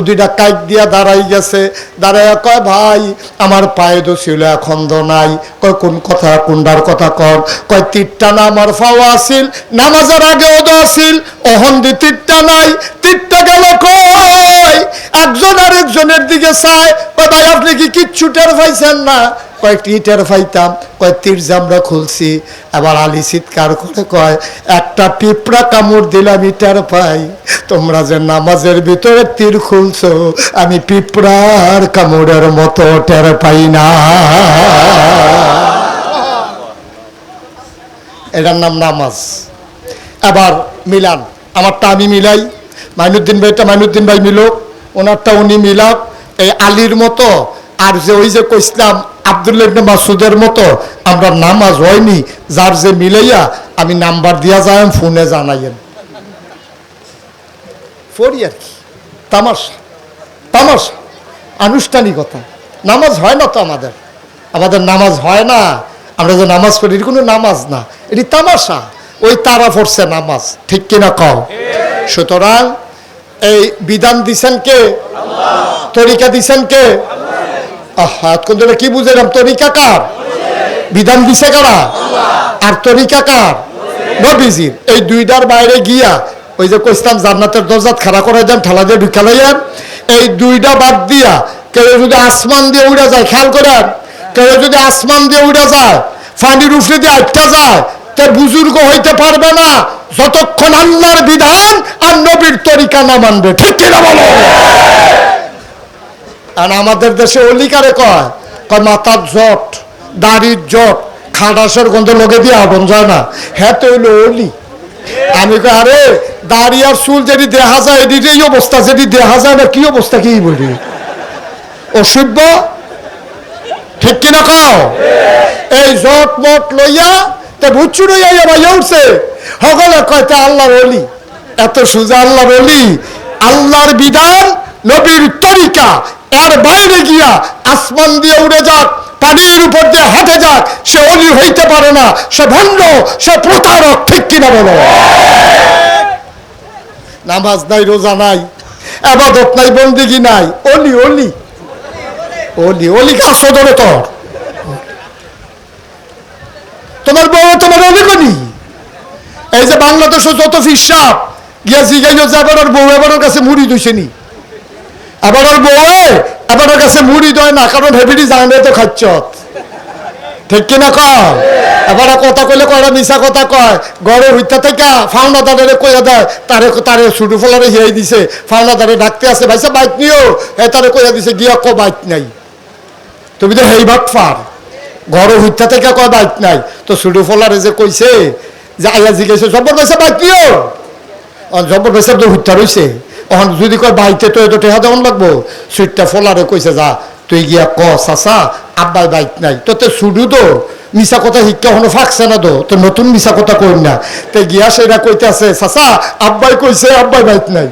দুইটা কাইক দিয়া দাঁড়াই গেছে, দাঁড়াইয়া কয় ভাই আমার পায়ে তো ছিল এখন তো নাই। কয় কোন কথা, কোনটার কথা কর? কয় তীরটা না আমার পাওয়া আসিল, নামাজের আগেও তো আসিল, অহন দি তীরটা নাই, তীরটা গেল কই? একজন আরেকজনের দিকে চায়, কয় ভাই আপনি কি কিচ্ছু টের পাইছেন না? কয়েকটি টের পাইতাম। কয় তীর জামরা খুলছি। এবার আলী চিৎকার করে কয় একটা পিঁপড়া কামড় দিলে আমি টের পাই, তোমরা যে নামাজের ভিতরে তীর খুলছো আমি পিঁপড়ার কামড়ের মতো টের পাই না। এটার নাম নামাজ। এবার মিলান, আমারটা আমি মিলাই, মাইনুদ্দিন ভাইটা মাইনুদ্দিন ভাই মিলো, ওনারটা উনি মিলাক। এই আলীর মতো আর যে ওই যে কইসলাম আব্দুল্লাহ ইবনে মাসউদের মতো আমরা নামাজ হয়নি, যার যে মিলাইয়া আমি নাম্বার দিয়া যাই, ফোনে জানাইয়েন পড়ি আর কি। তামাশা তামাশা, আনুষ্ঠানিকতা। নামাজ হয় না তো আমাদের, আমাদের নামাজ হয় না। আমরা যে নামাজ পড়ি এটি কোনো নামাজ না, এটি তামাশা। ওই তারা পড়ছে নামাজ, ঠিক কিনা কও? সুতরাং এই বিধান দিছেন কে? তরিকা দিছেন কে? কি বুঝলাম? তরিকা কার? বিধান দিছে কারা? আর তরিকা কার? নবীজির। এই দুইটার বাইরে গিয়া ওই যে কইসলাম জান্নাতের দরজাত খাড়া করে দেন, ঠালা দিয়ে ঢুকালাইয়েন, এই দুইটা বাদ দিয়া কেউ যদি আসমান দিয়ে উড়া যায়, খেয়াল করেন, কেউ যদি আসমান দিয়ে উড়া যায়, পানির উপরে দিয়ে আটটা যায়, তে বুজুর্গ হইতে পারবে না যতক্ষণ আল্লাহর বিধান আর নবীর তরিকা না মানবে, ঠিক কিনা বলো? আর আমাদের দেশে অলি কারে কয়, কয় মাথার জট, দাড়ির জট, খাটাসের গন্ধ লোকে দিয়ে আগুন যায় না, হ্যাঁ তো হইলো অলি। আমি কই আরে দাড়ি আর চুল যেটি দেখা যায় এটি এই অবস্থা, যেটি দেখা যায় না কি অবস্থা, কি বলি অসভ্য, ঠিক কিনা কও? এই জট মট লইয়া তা বুচ্ছু লইয়া ভাইয়া উঠছে, সকলে কয়তে আল্লাহর অলি। এত সোজা আল্লাহর অলি, আল্লাহর বিধান, নবীর তরিকা, এর বাইরে গিয়া আসমান দিয়ে উড়ে যাক, পানির উপর দিয়ে হেঁটে যাক, সে অলি হইতে পারে না, সে ভণ্ড, সে প্রতারক, ঠিক কিনা বলো? নামাজ নাই, রোজা নাই, ইবাদত নাই, বন্দেগী নাই, অলি অলি অলি। অলি কার সদরে তোর? তোমার বউ তোমার অলি করি? এই যে বাংলাদেশে যত ফিসাব গিয়া জিগাইল যে এবার ওর বউ এবার ওর কাছে মুড়ি দইছে নি, এবার ওর বউ এবার ওর কাছে মুড়ি দেয় না, কারণ হেবিডি জানে তো খাচ্ছ, ঠিক কিনা কয়? এবার কথা কইলে কয়টা মিশা কথা কয়, গড়ে হইতে থেকে ফাউনাদারে কইয়া দেয়, তারে তারে ছুটু ফলারে হিয়াই দিছে, ফাউনাদারে ডাকতে আছে, ভাইসা বাইক নিও, তারে কইয়া দিছে গিয়া ক বাইক নাই, তুমি তো হেই বাট ফার, ঘরে হইতে থেকে কয় বাইক নাই, তো ছুটু ফলারে যে কইছে যে আইয়া জিজ্ঞেস জব্বর ভাইসা বাইক নিও, জব্বর ভাইসা তো হইতে রইছে, এখন যদি কয় বাইতে তো এত টেহা দেওয়ান লাগবো, সুইটটা ফলারে কইছে যা তুই গিয়া ক চাচা আব্বাই বাইক নাই, তো ছুটু তো মিশা কথা শিক্ষা হনো ফাঁকছে না, তো নতুন মিশা কথা কই না, তো গিয়া সেটা কইতে আছে চাচা আব্বাই কইছে আব্বাই বাইক নাই।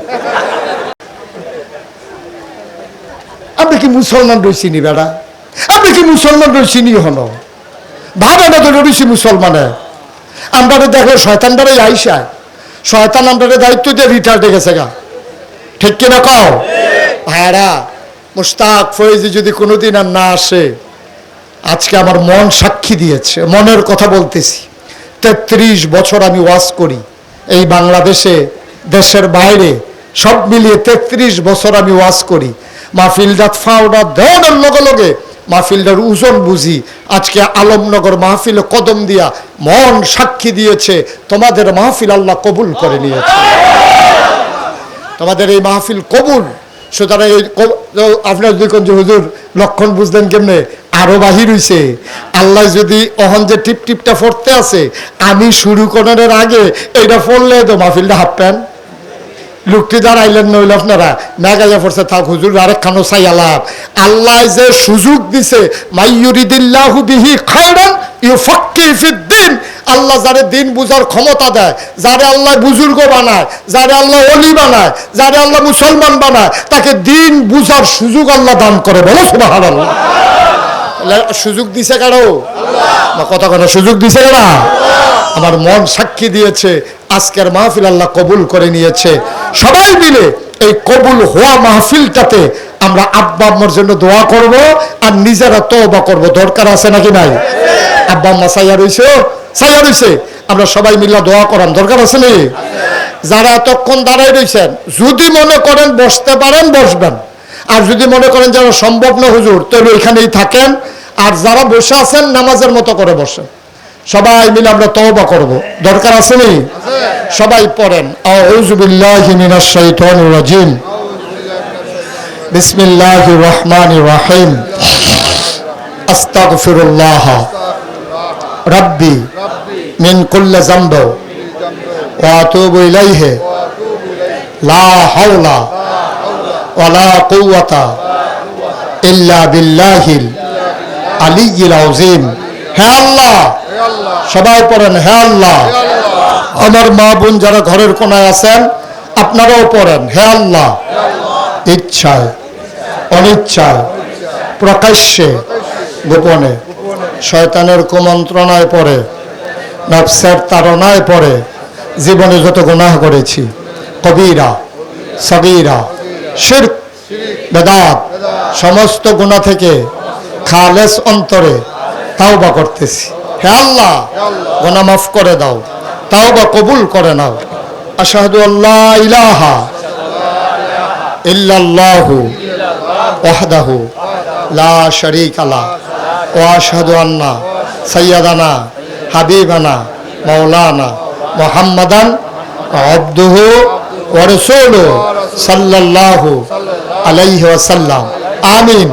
আপনি কি মুসলমান রয়েছি নি বেড়া? আপনি কি মুসলমান রয়েছি নি? হলো ভাবে না তো রয়েছি মুসলমানে। আমরা দেখো শয়তানটারে আইসায়, শয়তান আমরা দায়িত্ব দিয়ে রিটায়ার্ডে গেছে গা, ঠিক কিনা কও? ভাইরা মুশতাক ফয়েজি যদি কোনোদিন আর না আসে, আজকে আমার মন সাক্ষী দিয়েছে, মনের কথা বলতেছি। 33 বছর আমি ওয়াজ করি এই বাংলাদেশে, দেশের বাইরে, সব মিলিয়ে 33 বছর আমি ওয়াজ করি। মাহফিলটা ফাওড়া দেওয়ার লগে লগে মাহফিলটার ওজন বুঝি। আজকে আলমনগর মাহফিলে কদম দিয়া মন সাক্ষী দিয়েছে, তোমাদের মাহফিল আল্লাহ কবুল করে নিয়েছে, তোমাদের এই মাহফিল কবুল। সুতরাং আপনার যে হুজুর লক্ষণ বুঝলেন কেমনে, আরো বাহির হইছে। আল্লাহ যদি অহন যে টিপ টিপটা পড়তে আছে, আমি শুরু করার আগে এইটা পড়লে তো মাহফিলটা হাঁপবেন। লোকটি দাঁড়াইলেন নইল আপনারা মেঘাইয়া পড়ছে, থাক হুজুর আরেকখানো চাই আলাপ। আল্লাহ যে সুযোগ দিছে, মাইয়ুরিদিল্লাহু বিহি খায়রান ইউফাক্কিহু ফিদ্দিন, আল্লাহ যারে দিন বুঝার ক্ষমতা দেয়, যারে আল্লাহ বুজুর্গ বানায়, যারে আল্লাহ ওলি বানায়, যারে আল্লাহ মুসলমান বানায়, তাকে দিন বুঝার সুযোগ আল্লাহ দান করে। বলো সুবহানাল্লাহ। সুযোগ দিছে কারো কথা কথা, সুযোগ দিছে কারা? আমার মন সাক্ষী দিয়েছে, আজকের মাহফিল আল্লাহ কবুল করে নিয়েছে। সবাই মিলে এই কবুল হওয়া মাহফিলটাতে আমরা আব্বা আম্মার জন্য দোয়া করব, আর নিজেরা তওবা করব। দরকার আছে নাকি নাই? আব্বা আম্মা সাইয়া রইছে, আমরা সবাই মিলে দোয়া করান, দরকার আছে নি? যারা এতক্ষণ দাঁড়াই রইছেন, যদি মনে করেন বসতে পারেন বসবেন, আর যদি মনে করেন যারা সম্ভব না হুজুর তাহলে ওইখানেই থাকেন, আর যারা বসে আছেন নামাজের মতো করে বসেন। সবাই মিলে আমরা তওবা করব, দরকার আছে নি? সবাই পড়েন আউযু বিল্লাহি মিনাশ শাইতানির রাজিম, বিসমিল্লাহির রহমানির রহিম, আস্তাগফিরুল্লাহ রাব্বি মিন কুল্লি যামব ওয়া আতুবু ইলাইহি লা হাওলা ওয়ালা কুওয়াতা ইল্লা বিল্লাহিল আলিয়্যিল আযীম। হে আল্লাহ, সবাই পড়েন হে আল্লাহ। আমার মা বোন যারা ঘরের কোনায় আছেন আপনারাও পড়েন হে আল্লাহ। ইচ্ছায় অনিচ্ছায় প্রকাশ্যে গোপনে শয়তানের কুমন্ত্রণায় পড়ে, নফসের তাড়নায় পড়ে জীবনে যত গুনাহ করেছি, কবিরা সগীরা শিরক বেদাত, সমস্ত গুনাহ থেকে খালেস অন্তরে তাওবা করতেছি। হে আল্লাহ, গুনাহ মাফ করে দাও, তাওবা কবুল করে নাও। আশহাদু আল্লা ইলাহা ইল্লাল্লাহু ওয়াহদাহু লা শারীকা লাহু ওয়া আশহাদু আন্না সাইয়্যিদানা হাবিবানা মাওলানা মুহাম্মাদান আবদুহু ওয়া রাসূলুহু সাল্লাল্লাহু আলাইহি ওয়াসাল্লাম। আমিন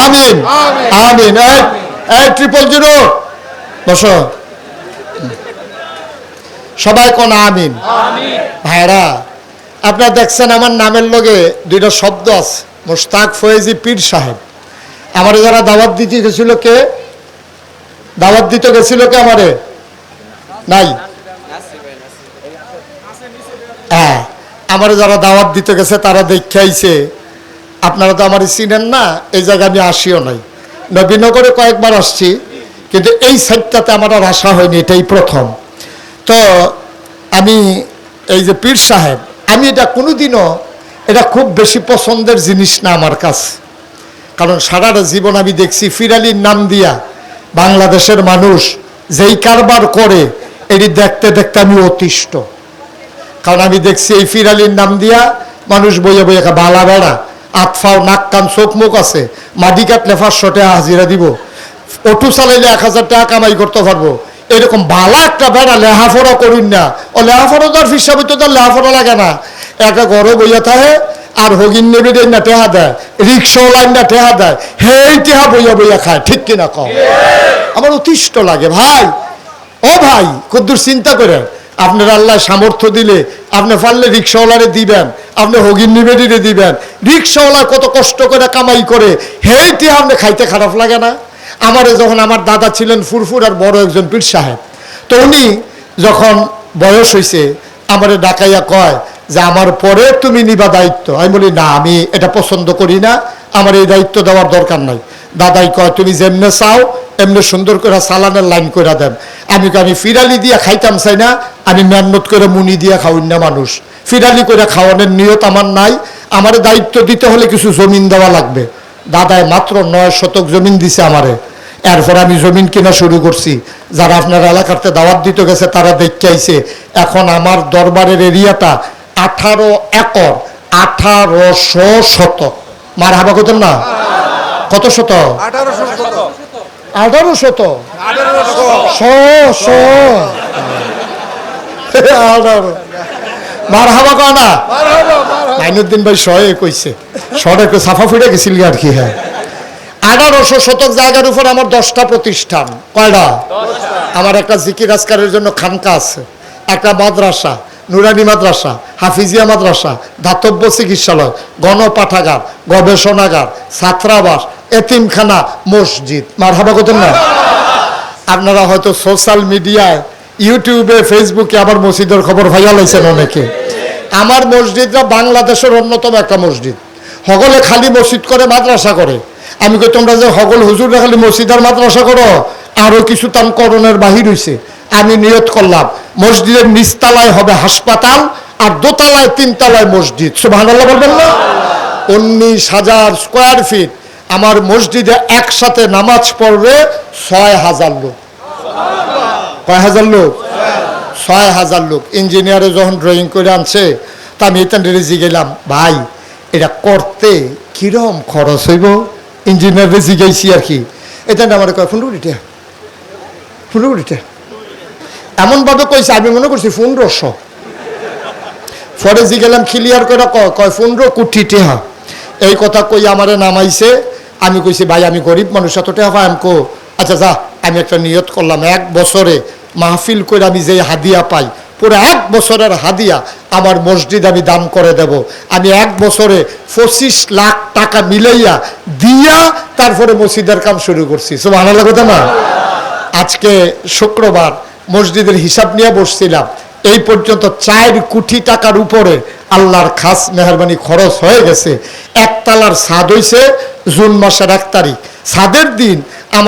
আমিন আমিন। এই 000 বসো, সবাই কোন আমিন। ভাইরা, আপনারা দেখছেন আমার নামের লগে দুইটা শব্দ আছে, মোশতাক ফয়েজি পীর সাহেব। আমারে যারা দাওয়াত দিতে গেছিল, কে দাওয়াত দিতে গেছিল? কে আমারে নাই? হ্যাঁ, আমারে যারা দাওয়াত দিতে গেছে তারা দেখে আইছে। আপনারা তো আমার চিনেন না, এই জায়গায় আমি আসিও নাই। নবীনগরে কয়েকবার আসছি, কিন্তু এই সাইডটাতে আমার আর আসা হয়নি, এটাই প্রথম। তো আমি এই যে পীর সাহেব, আমি এটা কোনোদিনও, এটা খুব বেশি পছন্দের জিনিস না আমার কাছে। কারণ সারাটা জীবন আমি দেখছি ফিরালির নাম দিয়া বাংলাদেশের মানুষ যেই কারবার করে, এটি দেখতে দেখতে আমি অতিষ্ঠ। কারণ আমি দেখছি এই ফিরালির নাম দিয়া মানুষ বইয়ে বইয়ে বালা বেড়া, আতফাও নাক কান চোখ মুখ আছে, মাটি কাটলে 500 টাকা হাজিরা দিব, অটো চালাইলে 1000 টাকা কামাই করতে পারবো, এরকম বালা একটা বেড়া লেহাফড়া করুন না। ও লেহাফড়া তো আর ফিসাবি তো তার লেহাফড়া লাগে না, একটা ঘরে বইয়া থাকে আর হগিন নেবে না টেহা দেয়, রিক্সাও লাইন না টেহা দেয়, হেই টেহা বইয়া বইয়া খায়। ঠিক কিনা কম? আমার অতিষ্ঠ লাগে ভাই। ও ভাই, কদ্দুর চিন্তা করেন, আপনার আল্লাহ সামর্থ্য দিলে আপনি পারলে রিক্সাওয়ালারে দিবেন, আপনি হগিন নিবেদিনে দিবেন। রিক্সাওয়ালা কত কষ্ট করে কামাই করে, হেইটি আপনি খাইতে খারাপ লাগে না? আমারে যখন আমার দাদা ছিলেন ফুরফুর আর বড় একজন পীর সাহেব, তো উনি যখন বয়স হয়েছে আমারে ডাকাইয়া কয় যে আমার পরে তুমি নিবা দায়িত্ব। আমি বলি না, আমি এটা পছন্দ করি না, আমার এই দায়িত্ব দেওয়ার দরকার নাই। দাদাই কয় তুমি যেমনে চাও এমনি সুন্দর করে সালানের লাইন করে দেন। আমি ফিরালি দিয়া খাইতাম চাই না, আমি মেহনত করে মুনি দিয়া খাওয়াই না মানুষ। ফিরালি করে খাওয়ানোর নিয়ত আমার নাই। আমার দায়িত্ব দিতে হলে কিছু জমিন দেওয়া লাগবে। দাদায় মাত্র 9 শতক জমিন দিছে আমারে। এরপর আমি জমিন কিনা শুরু করছি। যারা আপনার এলাকাতে দাওয়াত দিতে গেছে তারা দেখতে আইছে। এখন আমার দরবারের এরিয়াটা 18 একর, 1800 শতক। মার হাবা কত না? কত শতক? 18 শতক। মার হাবা কয় না? মাইনুদ্দিন ভাই শয়ে কইছে, শহরে সাফা ফুটে গেছিল আর কি। হ্যাঁ, 1800 শতক জায়গার উপর আমার 10টা প্রতিষ্ঠান। কয়টা? আমার একটা জিকির আজকারের জন্য খানকা আছে, একটা মাদ্রাসা, নুরানি মাদ্রাসা, হাফিজিয়া মাদ্রাসা, দাতব্য চিকিৎসালয়, গণপাঠাগার, গবেষণাগার, ছাত্রাবাস, এতিমখানা, মসজিদ। মারহাবা করতেন না? আপনারা হয়তো সোশ্যাল মিডিয়ায়, ইউটিউবে, ফেসবুকে আমার মসজিদের খবর ভাইয়া লাইছেন অনেকে। আমার মসজিদটা বাংলাদেশের অন্যতম একটা মসজিদ। হগলে খালি মসজিদ করে, মাদ্রাসা করে। আমি কই তোমরা যে হগল হুজুররা খালি মসজিদ আর মাদ্রাসা করো, আরো কিছু তাম করণের বাহির হইছে। আমি নিয়ত করলাম মসজিদের নিচতলায় হবে হাসপাতাল, আর দোতলায় 3 তলায় মসজিদ। সুবহানাল্লাহ বলবেন না? 19,000 স্কয়ার ফিট। আমার মসজিদে একসাথে নামাজ পড়বে 6,000 লোক। কয় হাজার লোক? 6,000 লোক। ইঞ্জিনিয়ারে যখন ড্রয়িং করে আনছে, তা আমি এটা রেজি গেলাম, ভাই এটা করতে কিরম খরচ হইব? ইঞ্জিনিয়ারে জিগাইছি আর কি। এটা আমার কয় 15 টাকা। 15 টাকা এমনভাবে কইছে, আমি মনে করছি 1500। পরে জিগেলাম ক্লিয়ার করে, কয় 15 কোটি টাকা। এই কথা কই আমারে নামাইছে। আমি কইছি ভাই আমি গরিব মানুষ, এত টাকা পাই। আমি আচ্ছা যা, আমি একটা নিয়ত করলাম, 1 বছরে মাহফিল করে আমি যে হাদিয়া পাই, পুরো 1 বছরের হাদিয়া আমার মসজিদ আমি দান করে দেব। আমি 1 বছরে 25 লাখ টাকা মিলাইয়া দিয়া তারপরে মসজিদের কাম শুরু করছি। সুবহানাল্লাহ কথা না? আজকে শুক্রবার মসজিদের হিসাব নিয়ে বসছিলাম, এই পর্যন্ত 4 কোটি টাকার উপরে আল্লাহর খাস মেহরবানি খরচ হয়ে গেছে। 1 তলার ছাদ হইছে জুন মাসের 1 তারিখ। ছাদের দিন